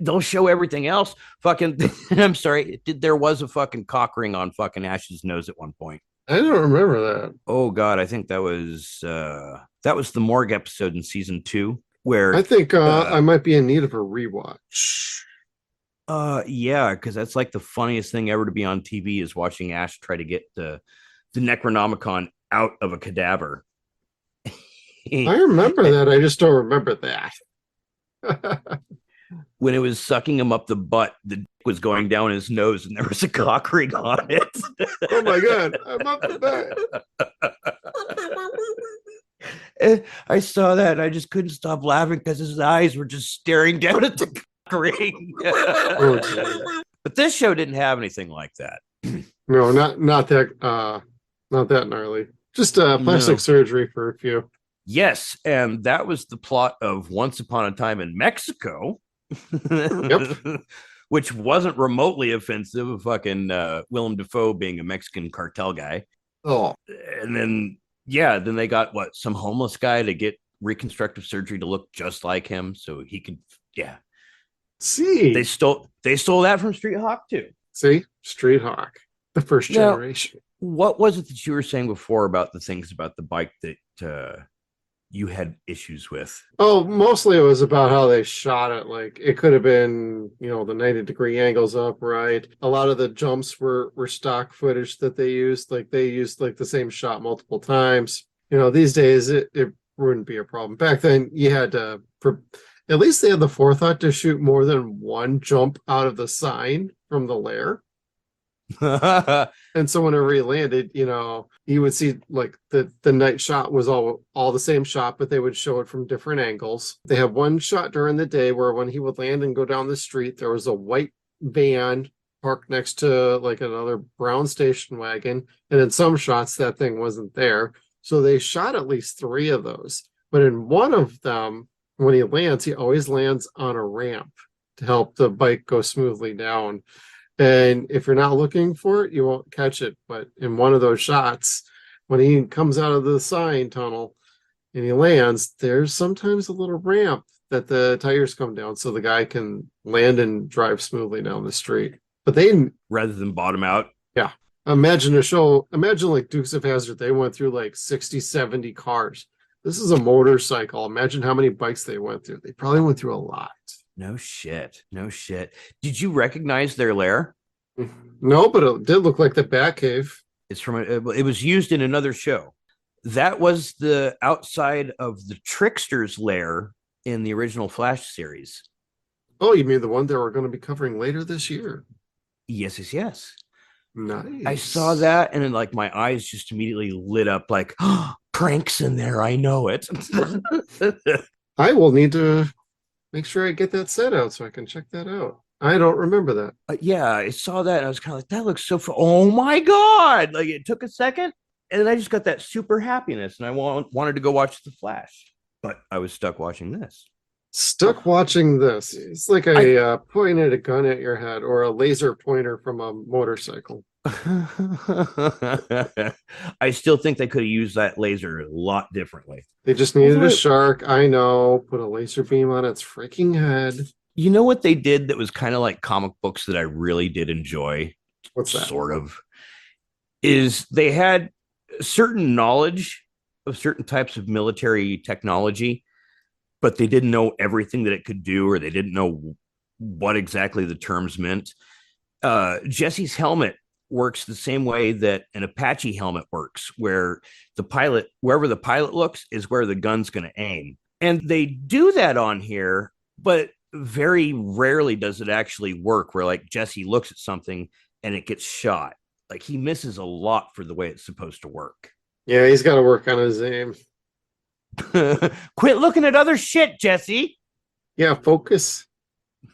they'll show everything else. Fucking, I'm sorry, there was a fucking cock ring on fucking Ash's nose at one point. I don't remember that. Oh God, I think that was the morgue episode in season 2 where I think I might be in need of a rewatch. yeah, because that's like the funniest thing ever to be on TV is watching Ash try to get the Necronomicon out of a cadaver. I remember that. I just don't remember that. When it was sucking him up the butt, the dick was going down his nose and there was a cock ring on it. Oh my God, I'm up to that. I saw that and I just couldn't stop laughing because his eyes were just staring down at the cock ring. Oh, But this show didn't have anything like that. no, not that gnarly. Just plastic No. surgery for a few. Yes, and that was the plot of Once Upon a Time in Mexico. Yep. Which wasn't remotely offensive of fucking Willem Dafoe being a Mexican cartel guy. Oh, And then they got some homeless guy to get reconstructive surgery to look just like him so he could see, they stole that from Street Hawk too. see, Street Hawk, the first Now- generation. What was it that you were saying before about the things about the bike that you had issues with? Oh, mostly it was about how they shot it. Like it could have been, the 90-degree angles upright. A lot of the jumps were stock footage that they used. Like they used like the same shot multiple times. These days it wouldn't be a problem. Back then you had to, at least they had the forethought to shoot more than one jump out of the sign from the lair. And so whenever he landed, you would see like the night shot was all the same shot, but they would show it from different angles. They have one shot during the day where when he would land and go down the street, there was a white van parked next to like another brown station wagon. And in some shots, that thing wasn't there. So they shot at least 3 of those. But in one of them, when he lands, he always lands on a ramp to help the bike go smoothly down. And if you're not looking for it, you won't catch it. But in one of those shots, when he comes out of the sign tunnel and he lands, there's sometimes a little ramp that the tires come down so the guy can land and drive smoothly down the street. But they Rather than bottom out. imagine like Dukes of Hazzard, they went through like 60, 70 cars. This is a motorcycle. Imagine how many bikes they went through. They probably went through a lot. No shit. Did you recognize their lair? No, but it did look like the Batcave. It's from it was used in another show. That was the outside of the Trickster's lair in the original Flash series. Oh, you mean the one that we're going to be covering later this year? Yes. Nice. I saw that and then like my eyes just immediately lit up like, oh, Prank's in there. I know it. I will need to make sure I get that set out so I can check that out. I don't remember that. Yeah, I saw that. And I was kind of like, that looks so oh my God. Like it took a second. And then I just got that super happiness and I wanted to go watch The Flash. But I was stuck watching this. Stuck watching this. It's like pointed a gun at your head or a laser pointer from a motorcycle. I still think they could have used that laser a lot differently. They just needed a shark. I know. Put a laser beam on its freaking head. You know what they did that was kind of like comic books that I really did enjoy? What's that? Sort of. Is they had certain knowledge of certain types of military technology, but they didn't know everything that it could do, or they didn't know what exactly the terms meant. Jesse's helmet works the same way that an Apache helmet works, where the pilot, wherever the pilot looks, is where the gun's going to aim. And they do that on here, but very rarely does it actually work, where like Jesse looks at something and it gets shot. Like he misses a lot for the way it's supposed to work. Yeah, he's got to work on his aim. Quit looking at other shit, Jesse. Yeah, focus.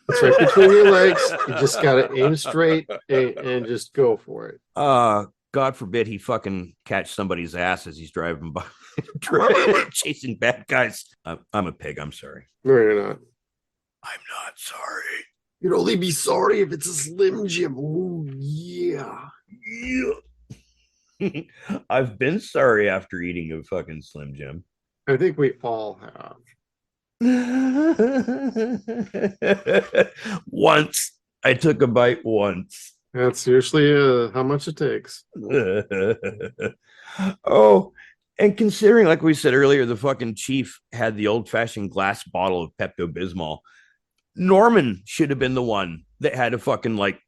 It's right between your legs. You just got to aim straight and just go for it. God forbid he fucking catch somebody's ass as he's driving by, chasing bad guys. I'm a pig. I'm sorry. No, you're not. I'm not sorry. You'd only be sorry if it's a Slim Jim. Oh, yeah. Yeah. I've been sorry after eating a fucking Slim Jim. I think we all have. Once. I took a bite once. That's usually how much it takes. Oh, and considering, like we said earlier, the fucking chief had the old-fashioned glass bottle of Pepto-Bismol. Norman should have been the one that had a fucking like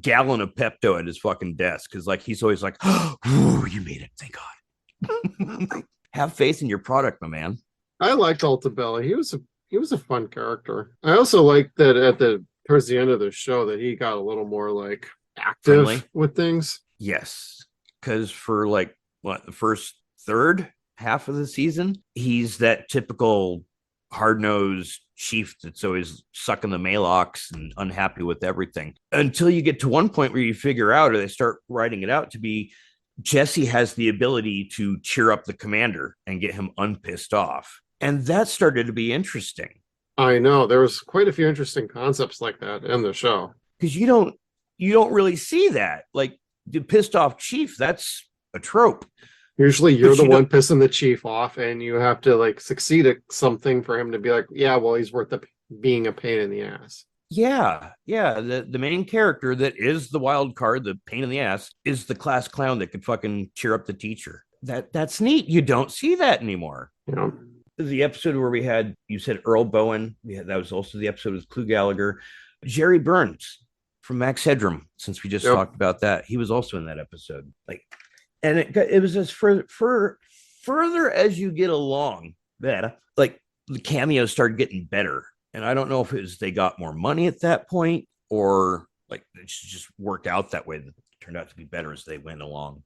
gallon of Pepto at his fucking desk, because like he's always like, "Oh, you made it, thank God." Have faith in your product, my man. I liked Altabella. He was a fun character. I also liked that towards the end of the show that he got a little more like active Friendly with things. Yes, because for like the first third half of the season, he's that typical hard-nosed chief that's always sucking the Malox and unhappy with everything, until you get to one point where you figure out, or they start writing it out to be, Jesse has the ability to cheer up the commander and get him unpissed off. And that started to be interesting. I know there was quite a few interesting concepts like that in the show, because you don't really see that. Like the pissed off chief, that's a trope. Usually you're the one pissing the chief off, and you have to like succeed at something for him to be like, yeah, well, he's worth being a pain in the ass. Yeah. The main character that is the wild card, the pain in the ass, is the class clown that could fucking cheer up the teacher. That's neat. You don't see that anymore. You know, the episode where we had, you said Earl Bowen. That was also the episode with Clue Gallagher. Jerry Burns from Max Headroom, since we just talked about that. He was also in that episode. Like, and it was as further as you get along, that like the cameos started getting better. And I don't know if it was they got more money at that point, or like it just worked out that way. That it turned out to be better as they went along.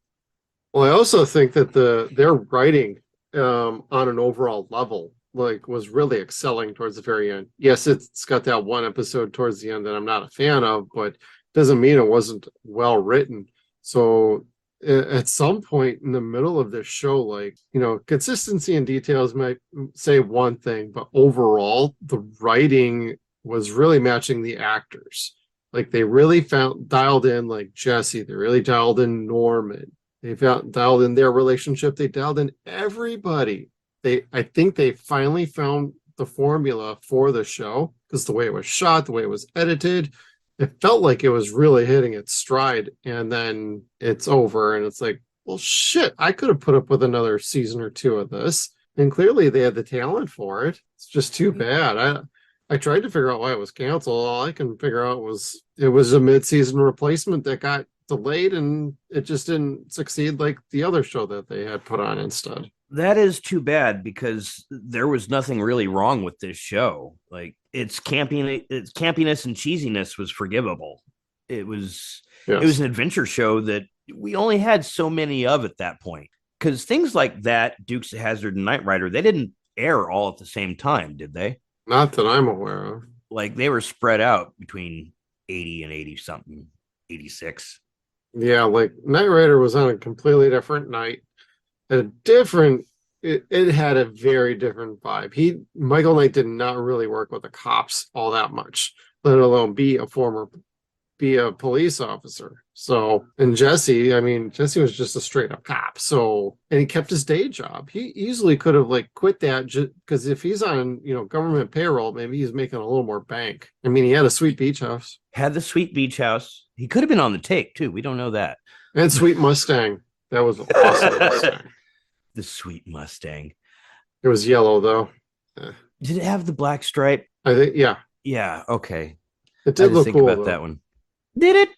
Well, I also think that their writing on an overall level like was really excelling towards the very end. Yes, it's got that one episode towards the end that I'm not a fan of, but doesn't mean it wasn't well written. So at some point in the middle of this show, like, you know, consistency and details might say one thing, but overall the writing was really matching the actors. Like they really dialed in like Jesse, they really dialed in Norman, they dialed in their relationship, they dialed in everybody. I think they finally found the formula for the show, because the way it was shot, the way it was edited, it felt like it was really hitting its stride. And then it's over and it's like, well, shit, I could have put up with another season or two of this. And clearly they had the talent for it. It's just too bad. I tried to figure out why it was canceled. All I can figure out was it was a mid-season replacement that got delayed, and it just didn't succeed like the other show that they had put on instead. That is too bad, because there was nothing really wrong with this show. Like its campiness and cheesiness was forgivable. It was an adventure show that we only had so many of at that point. Because things like that, Dukes of Hazzard and Knight Rider, they didn't air all at the same time, did they? Not that I'm aware of. Like they were spread out between 80 and 80 something, 86. Yeah, like Knight Rider was on a completely different night. It had a very different vibe. Michael Knight did not really work with the cops all that much, let alone be a former be a police officer. So, and Jesse, I mean, Jesse was just a straight up cop. So, and he kept his day job. He easily could have like quit that because if he's on, government payroll, maybe he's making a little more bank. I mean, he had a sweet beach house. Had the sweet beach house. He could have been on the take too. We don't know that. And sweet Mustang. That was an awesome Mustang. The sweet Mustang. It was yellow though. Did it have the black stripe? I think, yeah. Yeah. Okay. It did look cool about that one. Did it?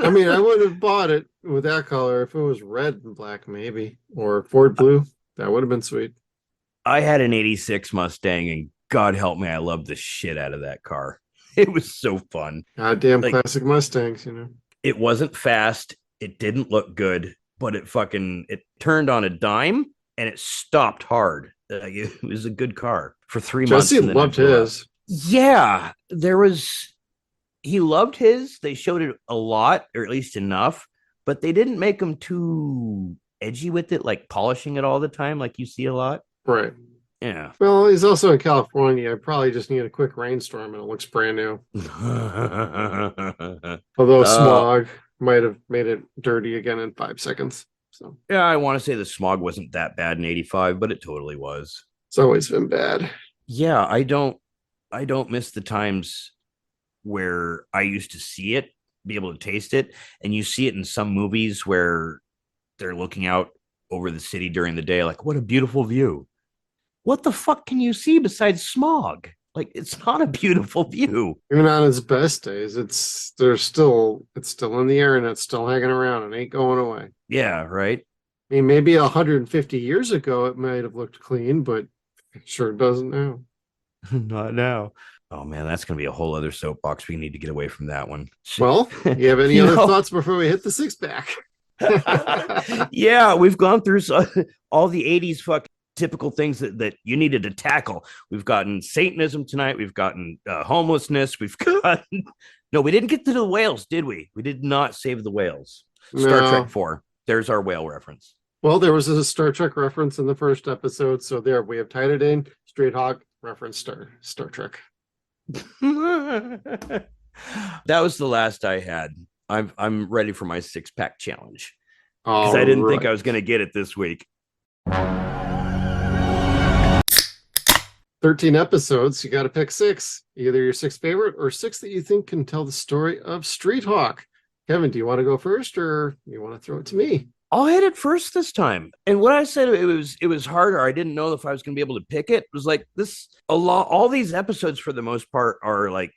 I mean, I would have bought it with that color if it was red and black, maybe, or Ford blue. That would have been sweet. I had an 86 Mustang, and God help me, I loved the shit out of that car. It was so fun. Goddamn classic Mustangs, It wasn't fast. It didn't look good, but it turned on a dime and it stopped hard. It was a good car for 3 months. Jesse loved his. Yeah, he loved his. They showed it a lot, or at least enough, but they didn't make him too edgy with it, like polishing it all the time, like you see a lot. Right. Yeah. Well, he's also in California. I probably just need a quick rainstorm and it looks brand new. Although smog might have made it dirty again in 5 seconds. So yeah, I want to say the smog wasn't that bad in 85, but it totally was. It's always been bad. Yeah, I don't miss the times where I used to see it, be able to taste it, and you see it in some movies where they're looking out over the city during the day, like, what a beautiful view. What the fuck can you see besides smog? Like, it's not a beautiful view. Even on its best days, it's still in the air and it's still hanging around and ain't going away. Yeah, right. I mean, maybe 150 years ago it might have looked clean, but it sure doesn't now. Not now. Oh man, that's gonna be a whole other soapbox. We need to get away from that one. Well, you have any other thoughts before we hit the 6-pack? Yeah, we've gone through all the 80s fucking typical things that you needed to tackle. We've gotten Satanism tonight. We've gotten homelessness. We've gotten no, we didn't get to the whales, did we? We did not save the whales. Star Trek 4. There's our whale reference. Well, there was a Star Trek reference in the first episode, so there we have tied it in. Straight Hawk reference Star Trek. That was the last I had. I'm ready for my 6-pack challenge because I didn't think I was going to get it this week. 13 episodes. You got to pick 6, either your 6th favorite or 6 that you think can tell the story of Street Hawk. Kevin, do you want to go first or you want to throw it to me? I'll hit it first this time. And what I said, it was harder. I didn't know if I was going to be able to pick it. It was like all these episodes for the most part are like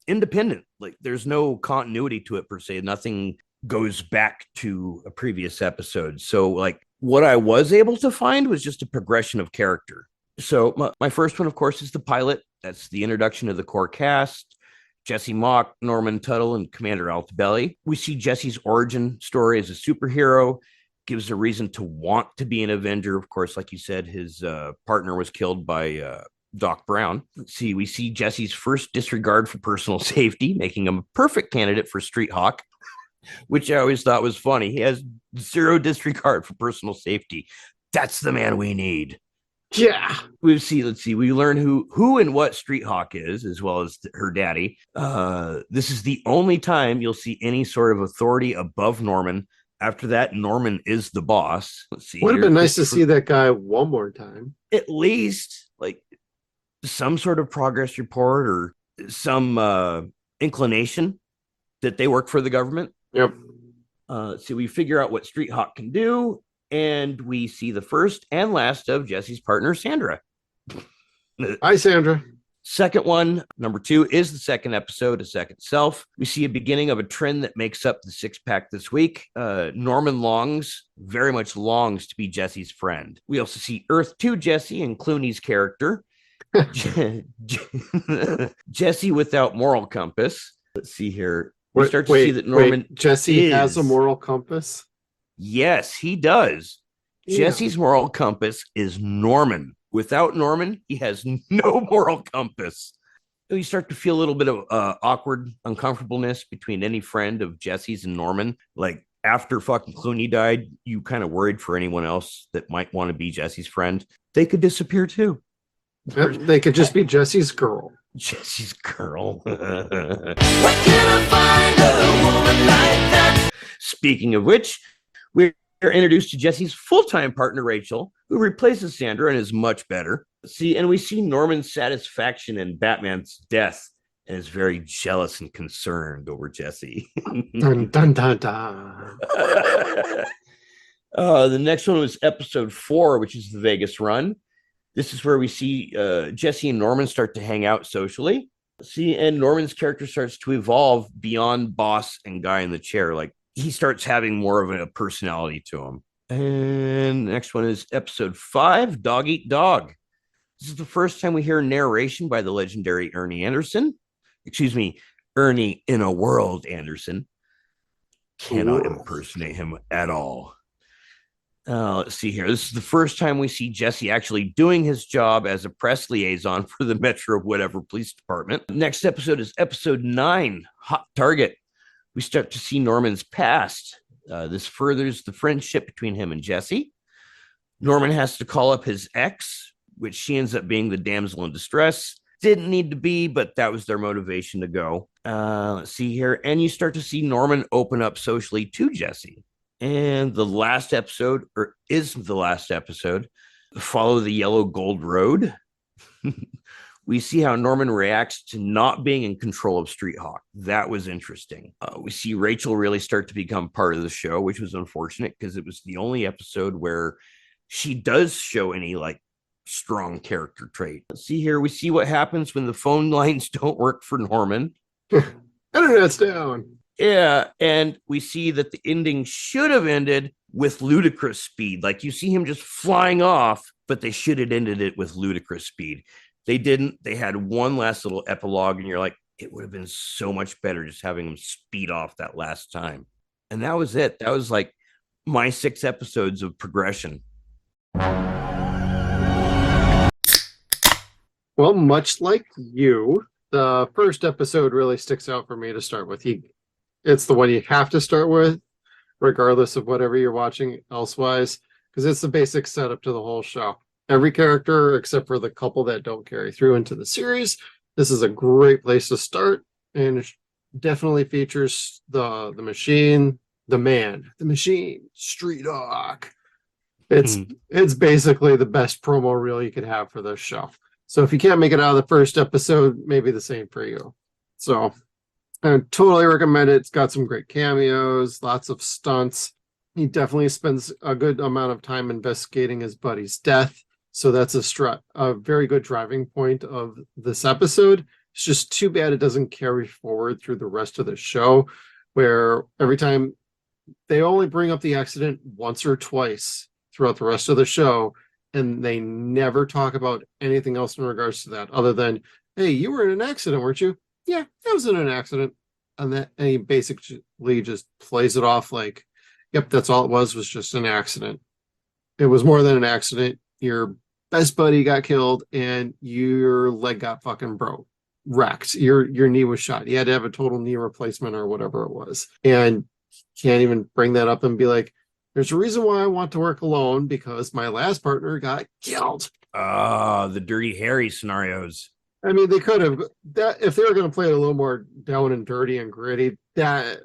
independent. Like there's no continuity to it per se. Nothing goes back to a previous episode. So like what I was able to find was just a progression of character. So my first one, of course, is the pilot. That's the introduction of the core cast. Jesse Mock, Norman Tuttle, and Commander Altobelli. We see Jesse's origin story as a superhero, gives a reason to want to be an Avenger. Of course, like you said, his partner was killed by Doc Brown. Let's see, we see Jesse's first disregard for personal safety, making him a perfect candidate for Street Hawk, which I always thought was funny. He has zero disregard for personal safety. That's the man we need. Yeah. Let's see. We learn who and what Street Hawk is, as well as her daddy. This is the only time you'll see any sort of authority above Norman. After that, Norman is the boss. Let's see. Would have been nice to see that guy one more time. At least, like, some sort of progress report or some inclination that they work for the government. Yep. So we figure out what Street Hawk can do. And we see the first and last of Jesse's partner, Sandra. Hi, Sandra. Second one, number 2, is the second episode, A Second Self. We see a beginning of a trend that makes up the 6-pack this week. Norman very much longs to be Jesse's friend. We also see Earth 2 Jesse and Clooney's character. Jesse without moral compass. Let's see here. We start to see that Norman Jesse has a moral compass. Yes, he does. Yeah. Jesse's moral compass is Norman. Without Norman, he has no moral compass. You start to feel a little bit of awkward uncomfortableness between any friend of Jesse's and Norman. Like after fucking Clooney died, you kind of worried for anyone else that might want to be Jesse's friend. They could disappear too. They could just be Jesse's girl. Jesse's girl. Where can I find a woman like that? Speaking of which, we're introduced to Jesse's full-time partner, Rachel, who replaces Sandra and is much better. We see Norman's satisfaction in Batman's death and is very jealous and concerned over Jesse. Dun, dun, dun, dun. The next one was episode 4, which is the Vegas run. This is where we see Jesse and Norman start to hang out socially. And Norman's character starts to evolve beyond boss and guy in the chair. Like, he starts having more of a personality to him. And the next one is episode 5, Dog Eat Dog. This is the first time we hear narration by the legendary Ernie Anderson. Excuse me, Ernie in a World Anderson. Cannot impersonate him at all. Let's see here. This is the first time we see Jesse actually doing his job as a press liaison for the Metro whatever police department. Next episode is episode 9, Hot Target. We start to see Norman's past. This furthers the friendship between him and Jesse. Norman has to call up his ex, which she ends up being the damsel in distress. Didn't need to be, but that was their motivation to go. Let's see here. And you start to see Norman open up socially to Jesse. And the last episode, or is the last episode, Follow the Yellow Gold Road. We see how Norman reacts to not being in control of Street Hawk. That was interesting. We see Rachel really start to become part of the show, which was unfortunate because it was the only episode where she does show any like strong character trait. Let's see here. We see what happens when the phone lines don't work for Norman. Internet's down. Yeah, and we see that the ending should have ended with ludicrous speed. Like, you see him just flying off, but they should have ended it with ludicrous speed. They didn't. They had one last little epilogue, and you're like, it would have been so much better just having him speed off that last time. And that was it. That was like my 6 episodes of progression. Well, much like you, the first episode really sticks out for me to start with. It's the one you have to start with, regardless of whatever you're watching elsewise, because it's the basic setup to the whole show. Every character, except for the couple that don't carry through into the series, this is a great place to start, and it definitely features the machine, the man, the machine, Street Hawk. It's basically the best promo reel you could have for this show. So if you can't make it out of the first episode, maybe the same for you. So I totally recommend it. It's got some great cameos, lots of stunts. He definitely spends a good amount of time investigating his buddy's death. So that's a very good driving point of this episode. It's just too bad it doesn't carry forward through the rest of the show, where every time they only bring up the accident once or twice throughout the rest of the show, and they never talk about anything else in regards to that other than, hey, you were in an accident, weren't you? Yeah, I was in an accident. And he basically just plays it off like, yep, that's all it was just an accident. It was more than an accident. Your best buddy got killed and your leg got fucking wrecked. Your knee was shot. You had to have a total knee replacement or whatever it was. And can't even bring that up and be like, there's a reason why I want to work alone, because my last partner got killed. The Dirty Harry scenarios. I mean, they could have that if they were going to play it a little more down and dirty and gritty. That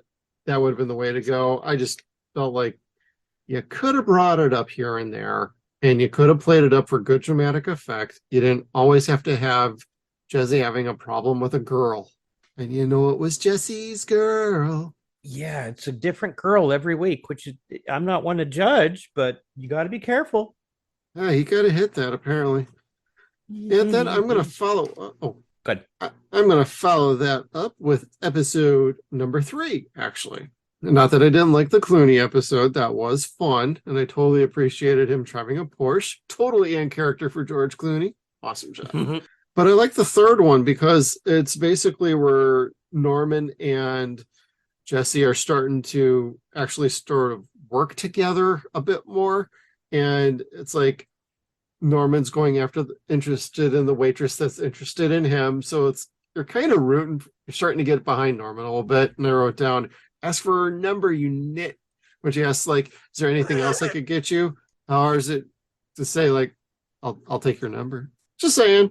would have been the way to go. I just felt like you could have brought it up here and there, and you could have played it up for good dramatic effect. You didn't always have to have Jesse having a problem with a girl, and it was Jesse's girl. Yeah, it's a different girl every week, which is, I'm not one to judge, but you got to be careful. Yeah, he got to hit that apparently. And then I'm going to follow. Good. I'm going to follow that up with episode number 3, actually. Not that I didn't like the Clooney episode. That was fun. And I totally appreciated him driving a Porsche. Totally in character for George Clooney. Awesome job. But I like the third one because it's basically where Norman and Jesse are starting to actually sort of work together a bit more. And it's like Norman's going interested in the waitress that's interested in him. So you're kind of you're starting to get behind Norman a little bit. And I wrote down, ask for her number, you nit. When she asks, like, is there anything else I could get you? Or is it to say, like, I'll take your number? Just saying.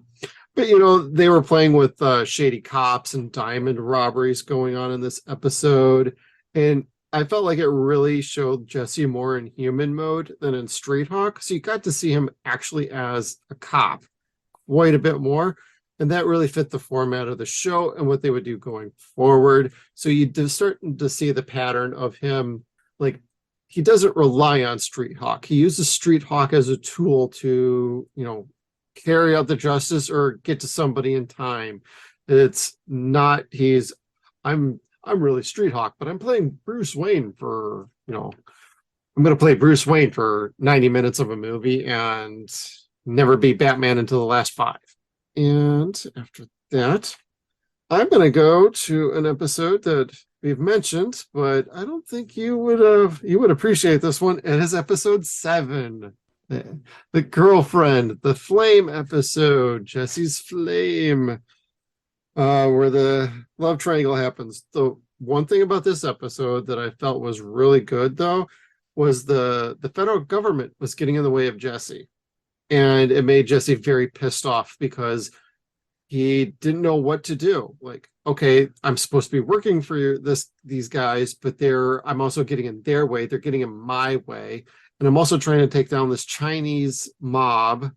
But they were playing with shady cops and diamond robberies going on in this episode, and I felt like it really showed Jesse more in human mode than in Street Hawk. So you got to see him actually as a cop quite a bit more. And that really fit the format of the show and what they would do going forward. So you start to see the pattern of him, like, he doesn't rely on Street Hawk. He uses Street Hawk as a tool to, carry out the justice or get to somebody in time. It's not, I'm really Street Hawk, but I'm playing Bruce Wayne for, I'm going to play Bruce Wayne for 90 minutes of a movie and never beat Batman until the last 5. And after that, I'm going to go to an episode that we've mentioned, but I don't think you would appreciate this one. It is episode 7. The girlfriend, the flame episode, Jesse's flame, where the love triangle happens. The one thing about this episode that I felt was really good, though, was the federal government was getting in the way of Jesse. And it made Jesse very pissed off because he didn't know what to do. Like, okay, I'm supposed to be working for these guys, but I'm also getting in their way. They're getting in my way. And I'm also trying to take down this Chinese mob.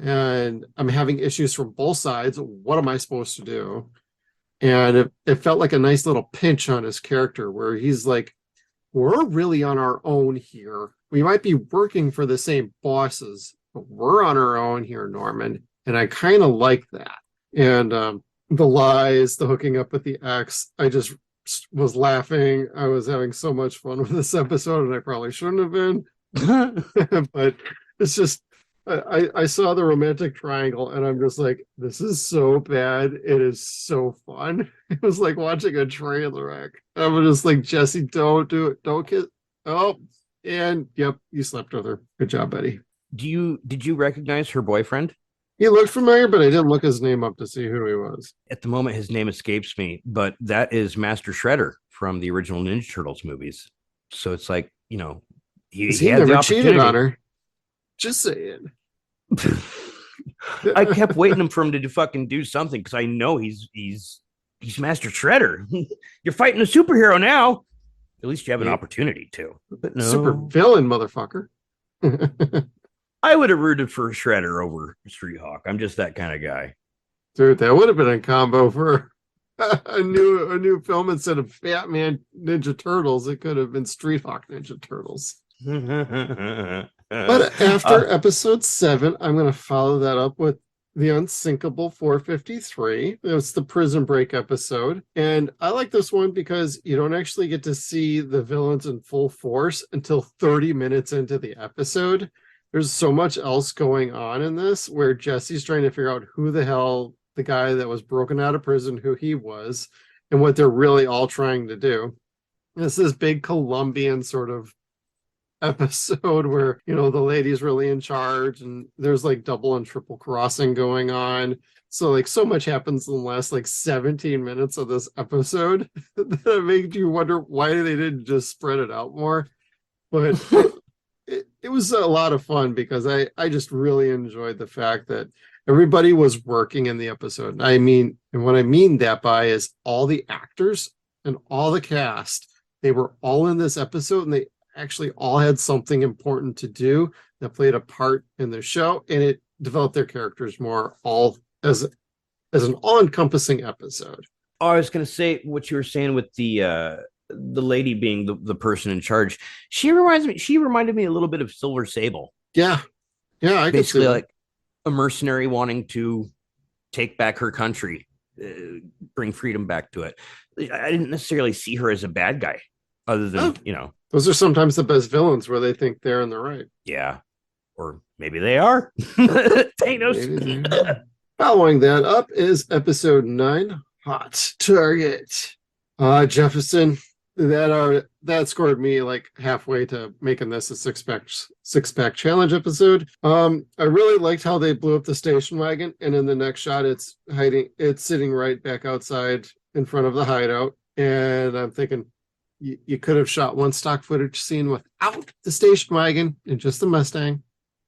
And I'm having issues from both sides. What am I supposed to do? And it felt like a nice little pinch on his character where he's like, we're really on our own here. We might be working for the same bosses, but we're on our own here, Norman. And I kind of like that. And the lies, the hooking up with the ex, I just was laughing. I was having so much fun with this episode, and I probably shouldn't have been. But it's just, I saw the romantic triangle, and I'm just like, this is so bad. It is so fun. It was like watching a train wreck. I was just like, Jesse, don't do it. Don't kiss. Oh, and yep, you slept with her. Good job, Betty. Did you recognize her boyfriend? He looked familiar, but I didn't look his name up to see who he was. At the moment, his name escapes me, but that is Master Shredder from the original Ninja Turtles movies. So it's like, he had never cheated on her. Just saying. I kept waiting for him to fucking do something because I know he's Master Shredder. You're fighting a superhero now. At least you have an opportunity to. But no. Super villain, motherfucker. I would have rooted for Shredder over Street Hawk. I'm just that kind of guy. Dude, that would have been a combo for a new film instead of Batman Ninja Turtles. It could have been Street Hawk Ninja Turtles. But after episode 7, I'm going to follow that up with the Unsinkable 453. It's the prison break episode. And I like this one because you don't actually get to see the villains in full force until 30 minutes into the episode. There's so much else going on in this where Jesse's trying to figure out who the hell the guy that was broken out of prison, who he was, and what they're really all trying to do. It's this big Colombian sort of episode where, the lady's really in charge and there's like double and triple crossing going on. So like so much happens in the last like 17 minutes of this episode that made you wonder why they didn't just spread it out more. But it was a lot of fun because I just really enjoyed the fact that everybody was working in the episode. And what I mean that by is all the actors and all the cast, they were all in this episode and they actually all had something important to do that played a part in the show, and it developed their characters more all as an all-encompassing episode. Oh, I was going to say what you were saying with the lady being the person in charge. She reminded me a little bit of Silver Sable. Yeah. I basically like a mercenary wanting to take back her country, bring freedom back to it. I didn't necessarily see her as a bad guy, other than those are sometimes the best villains where they think they're in the right. Yeah, or maybe they are. Thanos. Following that up is episode 9, Hot Target. Jefferson, that scored me like halfway to making this a six-pack challenge episode. I really liked how they blew up the station wagon, and in the next shot it's sitting right back outside in front of the hideout. And I'm thinking you could have shot one stock footage scene without the station wagon and just the Mustang.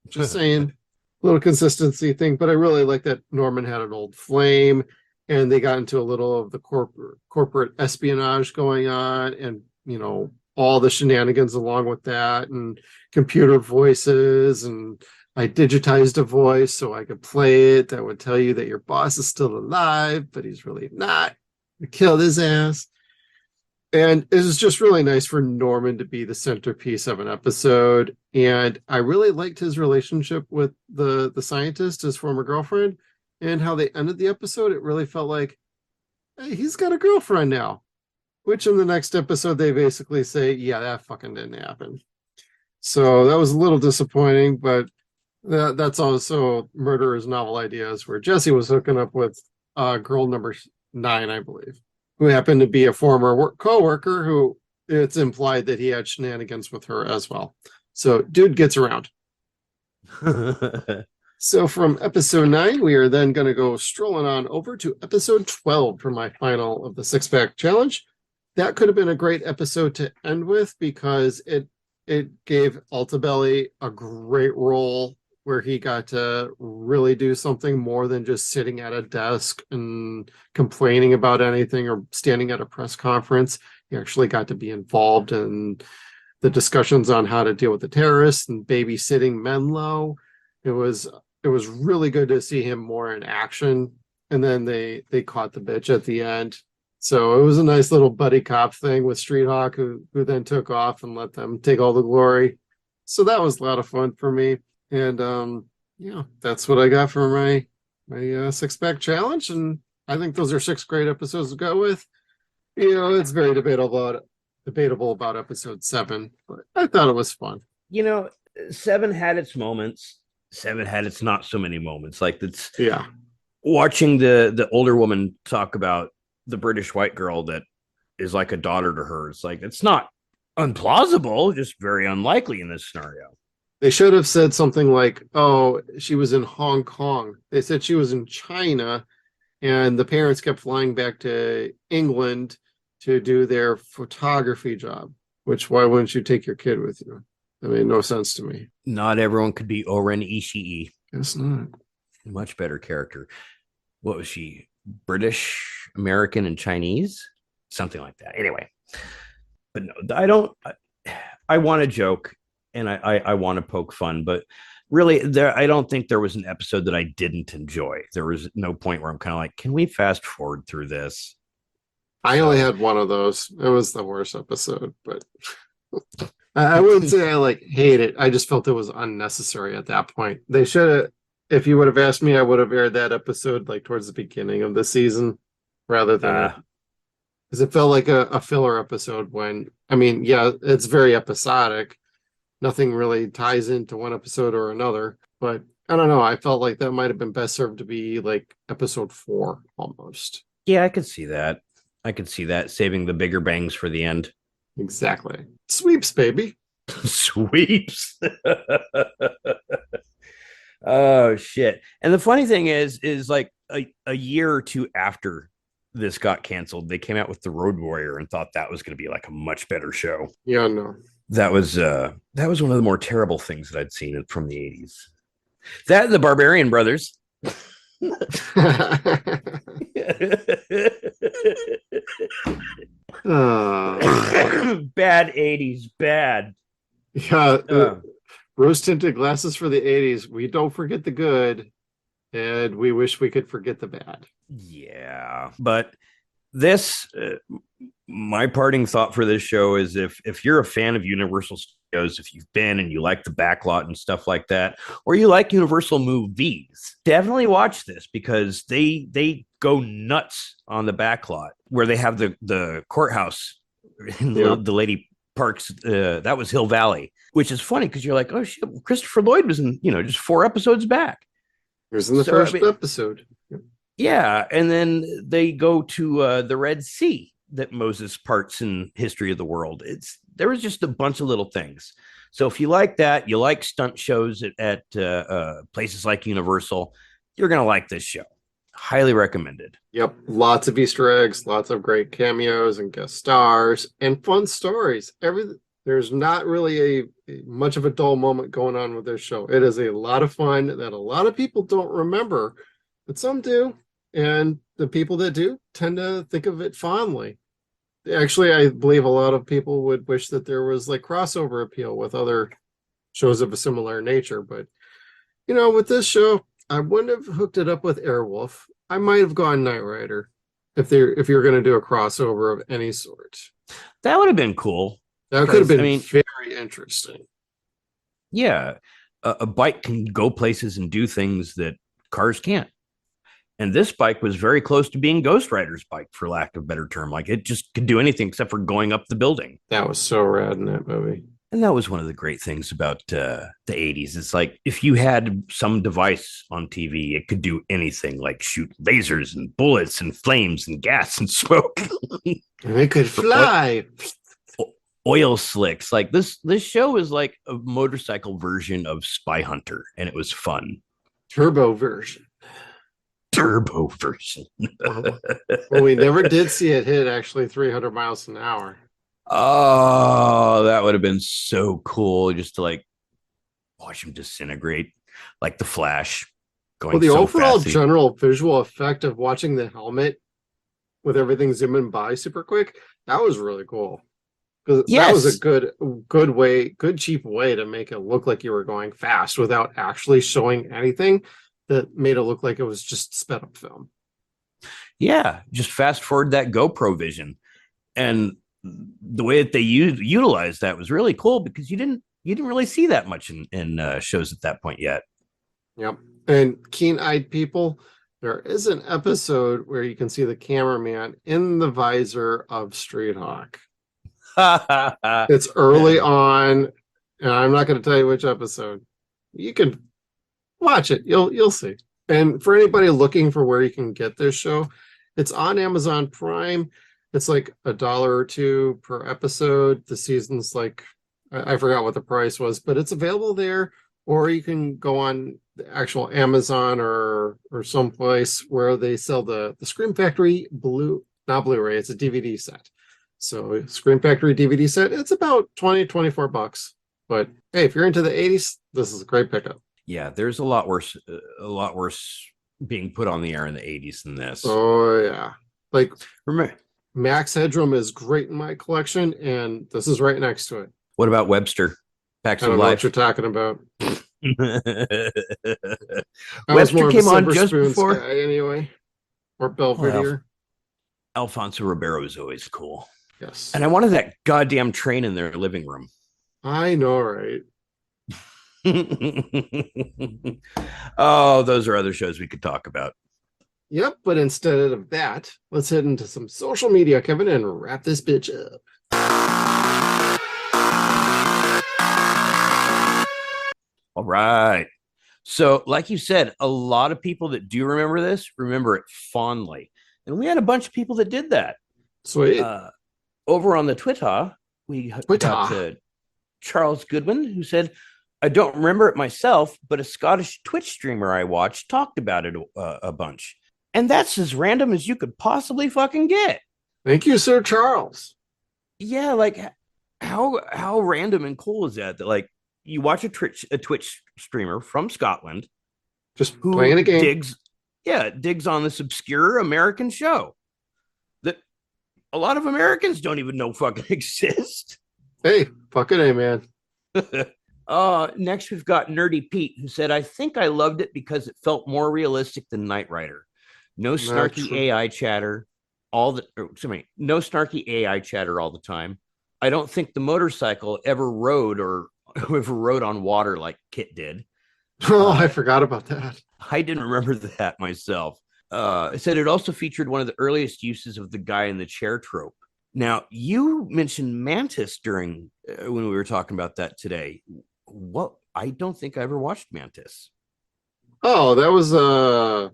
Just saying. little consistency thing, but I really like that Norman had an old flame and they got into a little of the corporate espionage going on, and all the shenanigans along with that, and computer voices, and I digitized a voice so I could play it that would tell you that your boss is still alive, but he's really not. We killed his ass. And it was just really nice for Norman to be the centerpiece of an episode. And I really liked his relationship with the scientist, his former girlfriend, and how they ended the episode. It really felt like, hey, he's got a girlfriend now. Which in the next episode, they basically say, yeah, that fucking didn't happen. So that was a little disappointing, but that's also Murderer's Novel Ideas, where Jesse was hooking up with girl number 9, I believe, who happened to be a former co-worker who it's implied that he had shenanigans with her as well. So dude gets around. So from episode 9, we are then going to go strolling on over to episode 12 for my final of the 6-pack challenge. That could have been a great episode to end with because it gave Altabelli a great role where he got to really do something more than just sitting at a desk and complaining about anything or standing at a press conference. He actually got to be involved in the discussions on how to deal with the terrorists and babysitting Menlo. It was really good to see him more in action. And then they caught the bitch at the end. So it was a nice little buddy cop thing with Street Hawk, who then took off and let them take all the glory. So that was a lot of fun for me. And that's what I got for my 6-pack challenge. And I think those are 6 great episodes to go with. It's very debatable about episode 7, but I thought it was fun. 7 had its moments. 7 had its not so many moments. Like that's watching the older woman talk about the British white girl that is like a daughter to her. It's like, it's not implausible, just very unlikely in this scenario. They should have said something like, oh, she was in Hong Kong. They said she was in China, and the parents kept flying back to England to do their photography job, which why wouldn't you take your kid with you? That made no sense to me. Not everyone could be Oren Ishii. Guess not. Much better character. What was she? British, American, and Chinese? Something like that. Anyway. But no, I want to joke and I want to poke fun, but really I don't think there was an episode that I didn't enjoy. There was no point where I'm kind of like, can we fast forward through this? I only had one of those. It was the worst episode, but I wouldn't say I hate it. I just felt it was unnecessary at that point. They should have, if you would have asked me, I would have aired that episode towards the beginning of the season rather than because it felt like a filler episode when, it's very episodic. Nothing really ties into one episode or another, but I don't know. I felt like that might have been best served to be episode 4 almost. Yeah, I could see that. Saving the bigger bangs for the end. Exactly. Sweeps, baby. Sweeps. Oh shit. And the funny thing is a year or two after this got canceled, they came out with the Road Warrior and thought that was going to be a much better show. Yeah, no. That was one of the more terrible things that I'd seen from the 80s. That and the Barbarian Brothers. Bad 80s, bad. Yeah, rose-tinted glasses for the 80s. We don't forget the good, and we wish we could forget the bad. Yeah, but this, my parting thought for this show is if you're a fan of Universal Studios, if you've been and you like the backlot and stuff like that, or you like Universal movies, definitely watch this because they go nuts on the backlot where they have the courthouse in the lady parks. That was Hill Valley, which is funny because you're like, oh shit, Christopher Lloyd was in just 4 episodes back. He was in the first episode. Yeah, and then they go to the Red Sea that Moses parts in History of the World. There was just a bunch of little things. So if you like that, you like stunt shows at places like Universal, you're going to like this show. Highly recommended. Yep, lots of Easter eggs, lots of great cameos and guest stars, and fun stories. There's not really much of a dull moment going on with this show. It is a lot of fun that a lot of people don't remember, but some do. And the people that do tend to think of it fondly. Actually, I believe a lot of people would wish that there was like crossover appeal with other shows of a similar nature. But, with this show, I wouldn't have hooked it up with Airwolf. I might have gone Knight Rider if you're going to do a crossover of any sort. That would have been cool. That could have been very interesting. Yeah, a bike can go places and do things that cars can't. And this bike was very close to being Ghost Rider's bike, for lack of a better term. Like, it just could do anything except for going up the building. That was so rad in that movie. And that was one of the great things about the 80s. It's like, if you had some device on TV, it could do anything, like shoot lasers and bullets and flames and gas and smoke. And it could fly. Oil slicks. Like, this show is like a motorcycle version of Spy Hunter, and it was fun. Turbo version. Well, we never did see it hit actually 300 miles an hour. Oh, that would have been so cool, just to like watch him disintegrate like the Flash going. Well, the so overall fast. general visual effect of watching the helmet with everything zooming by super quick, that was really cool. Because that was a good cheap way to make it look like you were going fast without actually showing anything that made it look like it was just sped up film. Yeah, just fast forward that GoPro vision, and the way that they utilized that was really cool, because you didn't really see that much in shows at that point yet. Yep. And keen-eyed people, there is an episode where you can see the cameraman in the visor of Street Hawk. It's early on, and I'm not going to tell you which episode. You can watch it. You'll see. And for anybody looking for where you can get this show, it's on Amazon Prime. It's like $1 or $2 per episode. The season's like, I forgot what the price was, but it's available there. Or you can go on the actual Amazon or someplace where they sell the Scream Factory not Blu-ray, it's a DVD set. So Scream Factory DVD set, it's about $24. But hey, if you're into the 80s, this is a great pickup. Yeah, there's a lot worse being put on the air in the 80s than this. Oh yeah. Like, remember, Max Headroom is great in my collection, and this is right next to it. what about Webster? Facts I of don't know what Life. you're talking about. Webster came on just before. Anyway, or Belvedere. Alfonso Ribeiro is always cool. Yes. And I wanted that goddamn train in their living room. I know, right? Oh, those are other shows we could talk about. Yep, but instead of that, let's head into some social media, Kevin, and wrap this bitch up. All right. So, like you said, a lot of people that do remember this remember it fondly. And we had a bunch of people that did that. Sweet. Over on the Twitter, we got Charles Goodwin, who said, I don't remember it myself, but a Scottish Twitch streamer I watched talked about it a bunch. And that's as random as you could possibly fucking get. Thank you, Sir Charles. Yeah, like how random and cool is that? That like you watch a Twitch streamer from Scotland just playing a game. Digs on this obscure American show that a lot of Americans don't even know fucking exist. Hey, fucking A, man. Next we've got Nerdy Pete, who said, I think I loved it because it felt more realistic than Knight Rider. No snarky AI chatter no snarky AI chatter all the time. I don't think the motorcycle ever rode on water like Kit did. Oh, I forgot about that. I didn't remember that myself. It said it also featured one of the earliest uses of the guy in the chair trope. Now, you mentioned Mantis during when we were talking about that today. What? I don't think I ever watched Mantis. Oh, that was a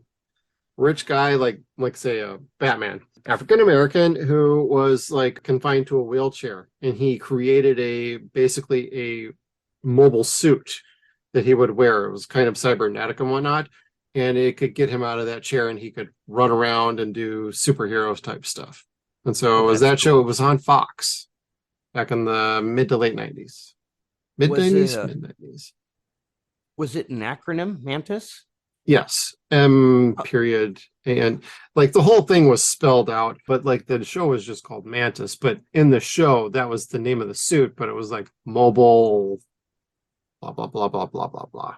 rich guy, like say a Batman, African American, who was like confined to a wheelchair, and he created basically a mobile suit that he would wear. It was kind of cybernetic and whatnot, and it could get him out of that chair, and he could run around and do superheroes type stuff. And so it was that show. It was on Fox. back in the mid to late 90s. Mid Was 90s, it, mid 90s. was it an acronym, Mantis? Yes, M period. And like the whole thing was spelled out, but like the show was just called Mantis. But in the show, that was the name of the suit, but it was like mobile, blah, blah, blah, blah, blah, blah, blah.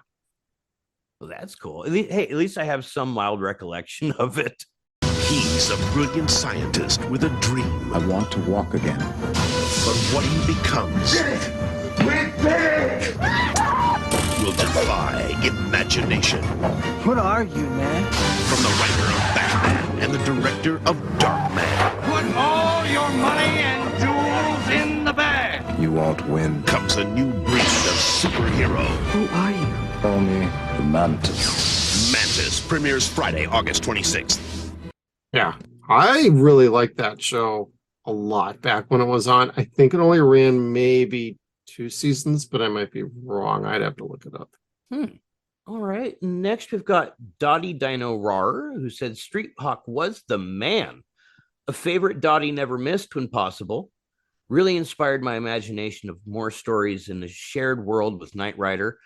Well, that's cool. Hey, at least I have some mild recollection of it. He's a brilliant scientist with a dream. I want to walk again. But what he becomes will defy imagination. What are you, man? From the writer of Batman and the director of Darkman Put all your money and jewels in the bag. You won't win. comes a new breed of superhero. Who are you? Call me the Mantis. Mantis premieres Friday, August 26th. Yeah, I really liked that show a lot back when it was on. I think it only ran maybe 2 seasons, but I might be wrong. I'd have to look it up. All right. Next, we've got Dottie Dino Rar, who said Street Hawk was the man. A favorite Dottie never missed when possible. Really inspired my imagination of more stories in a shared world with Knight Rider.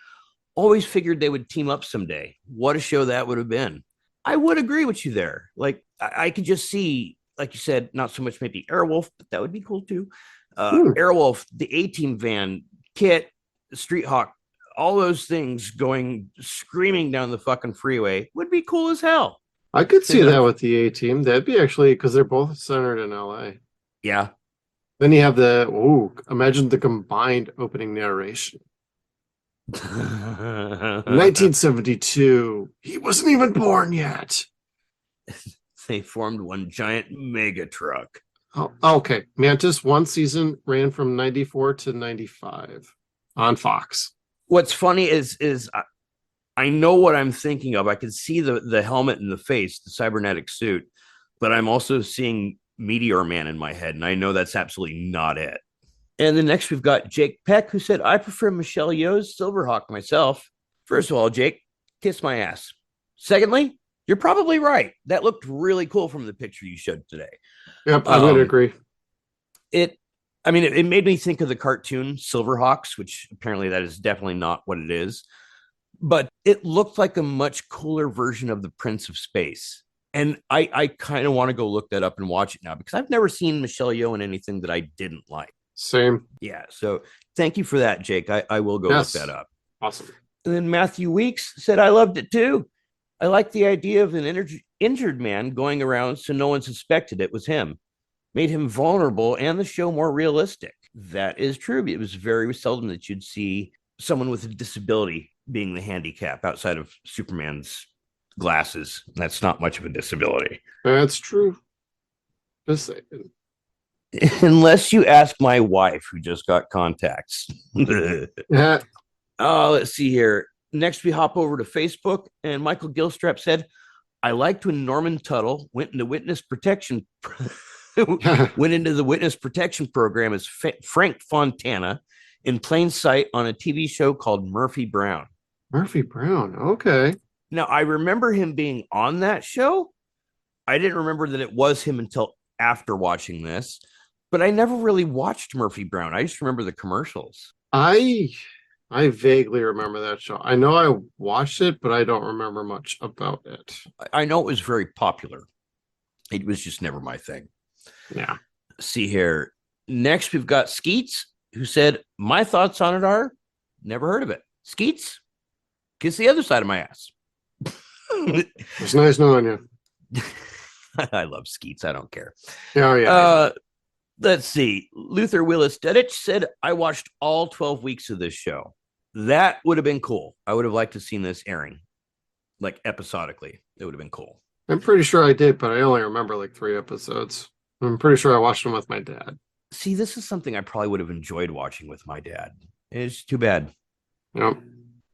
Always figured they would team up someday. What a show that would have been. I would agree with you there. Like, I could just see, like you said, not so much maybe Airwolf, but that would be cool too. Airwolf, the A-Team van, Kit, Street Hawk, all those things going screaming down the fucking freeway would be cool as hell. I could see that with the A-Team. That'd be actually because they're both centered in LA. Yeah. Then you have imagine the combined opening narration. 1972. He wasn't even born yet. They formed one giant mega truck. Oh, okay. Mantis, 1 season, ran from 94 to 95 on Fox. What's funny is I know what I'm thinking of. I can see the helmet and the face, the cybernetic suit, but I'm also seeing Meteor Man in my head, and I know that's absolutely not it. And then next we've got Jake Peck, who said, I prefer Michelle Yeoh's Silverhawk myself. First of all, Jake, kiss my ass. Secondly, you're probably right. That looked really cool from the picture you showed today. Yep, I'm going to agree. It made me think of the cartoon Silverhawks, which apparently that is definitely not what it is. But it looked like a much cooler version of the Prince of Space. And I kind of want to go look that up and watch it now because I've never seen Michelle Yeoh in anything that I didn't like. Same. Yeah. So thank you for that, Jake. I will go look that up. Awesome. And then Matthew Weeks said, I loved it too. I like the idea of an injured man going around so no one suspected it was him. Made him vulnerable and the show more realistic. That is true. It was very seldom that you'd see someone with a disability being the handicap outside of Superman's glasses. That's not much of a disability. That's true. Just saying. Unless you ask my wife, who just got contacts. Yeah. Let's see here. Next, we hop over to Facebook, and Michael Gilstrap said, I liked when Norman Tuttle went into witness protection went into the witness protection program as Frank Fontana in plain sight on a TV show called Murphy Brown. Murphy Brown. Okay. Now, I remember him being on that show. I didn't remember that it was him until after watching this, but I never really watched Murphy Brown. I just remember the commercials. I vaguely remember that show. I know I watched it, but I don't remember much about it. I know it was very popular. It was just never my thing. Yeah. See here. Next, we've got Skeets, who said, my thoughts on it are, never heard of it. Skeets, kiss the other side of my ass. It's nice knowing you. I love Skeets. I don't care. Oh, yeah. Let's see. Luther Willis Dedich said, I watched all 12 weeks of this show. That would have been cool. I would have liked to have seen this airing, like episodically. It would have been cool. I'm pretty sure I did, but I only remember like 3 episodes. I'm pretty sure I watched them with my dad. See, this is something I probably would have enjoyed watching with my dad. It's too bad. Yep.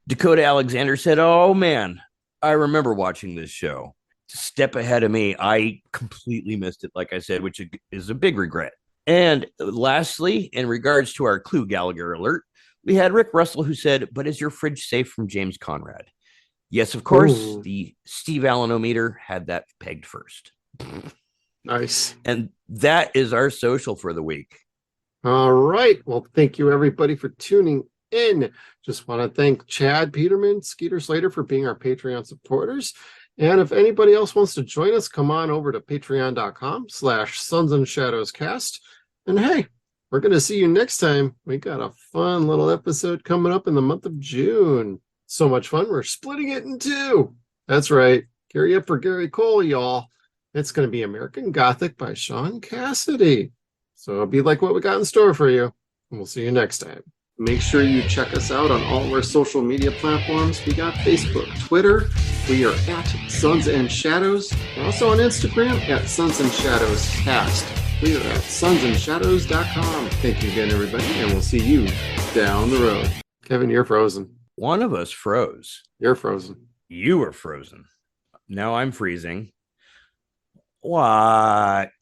Dakota Alexander said, oh, man, I remember watching this show. Step ahead of me. I completely missed it, like I said, which is a big regret. And lastly, in regards to our Clue Gallagher alert, we had Rick Russell who said, but is your fridge safe from James Conrad? Yes, of course. Ooh. The Steve Allen-o-meter had that pegged first. Nice. And that is our social for the week. All right. Well, thank you everybody for tuning in. Just want to thank Chad Peterman, Skeeter Slater for being our Patreon supporters. And if anybody else wants to join us, come on over to patreon.com/SunsAndShadowsCast. And hey, we're going to see you next time. We got a fun little episode coming up in the month of June. So much fun. We're splitting it in two. That's right. Gary up for Gary Cole, y'all. It's going to be American Gothic by Sean Cassidy. So it'll be like what we got in store for you. And we'll see you next time. Make sure you check us out on all of our social media platforms. We got Facebook, Twitter. We are at Suns and Shadows. We're also on Instagram at Suns and Shadows Cast. We are at SunsAndShadows.com. Thank you again, everybody, and we'll see you down the road. Kevin, you're frozen. One of us froze. You're frozen. You were frozen. Now I'm freezing. What?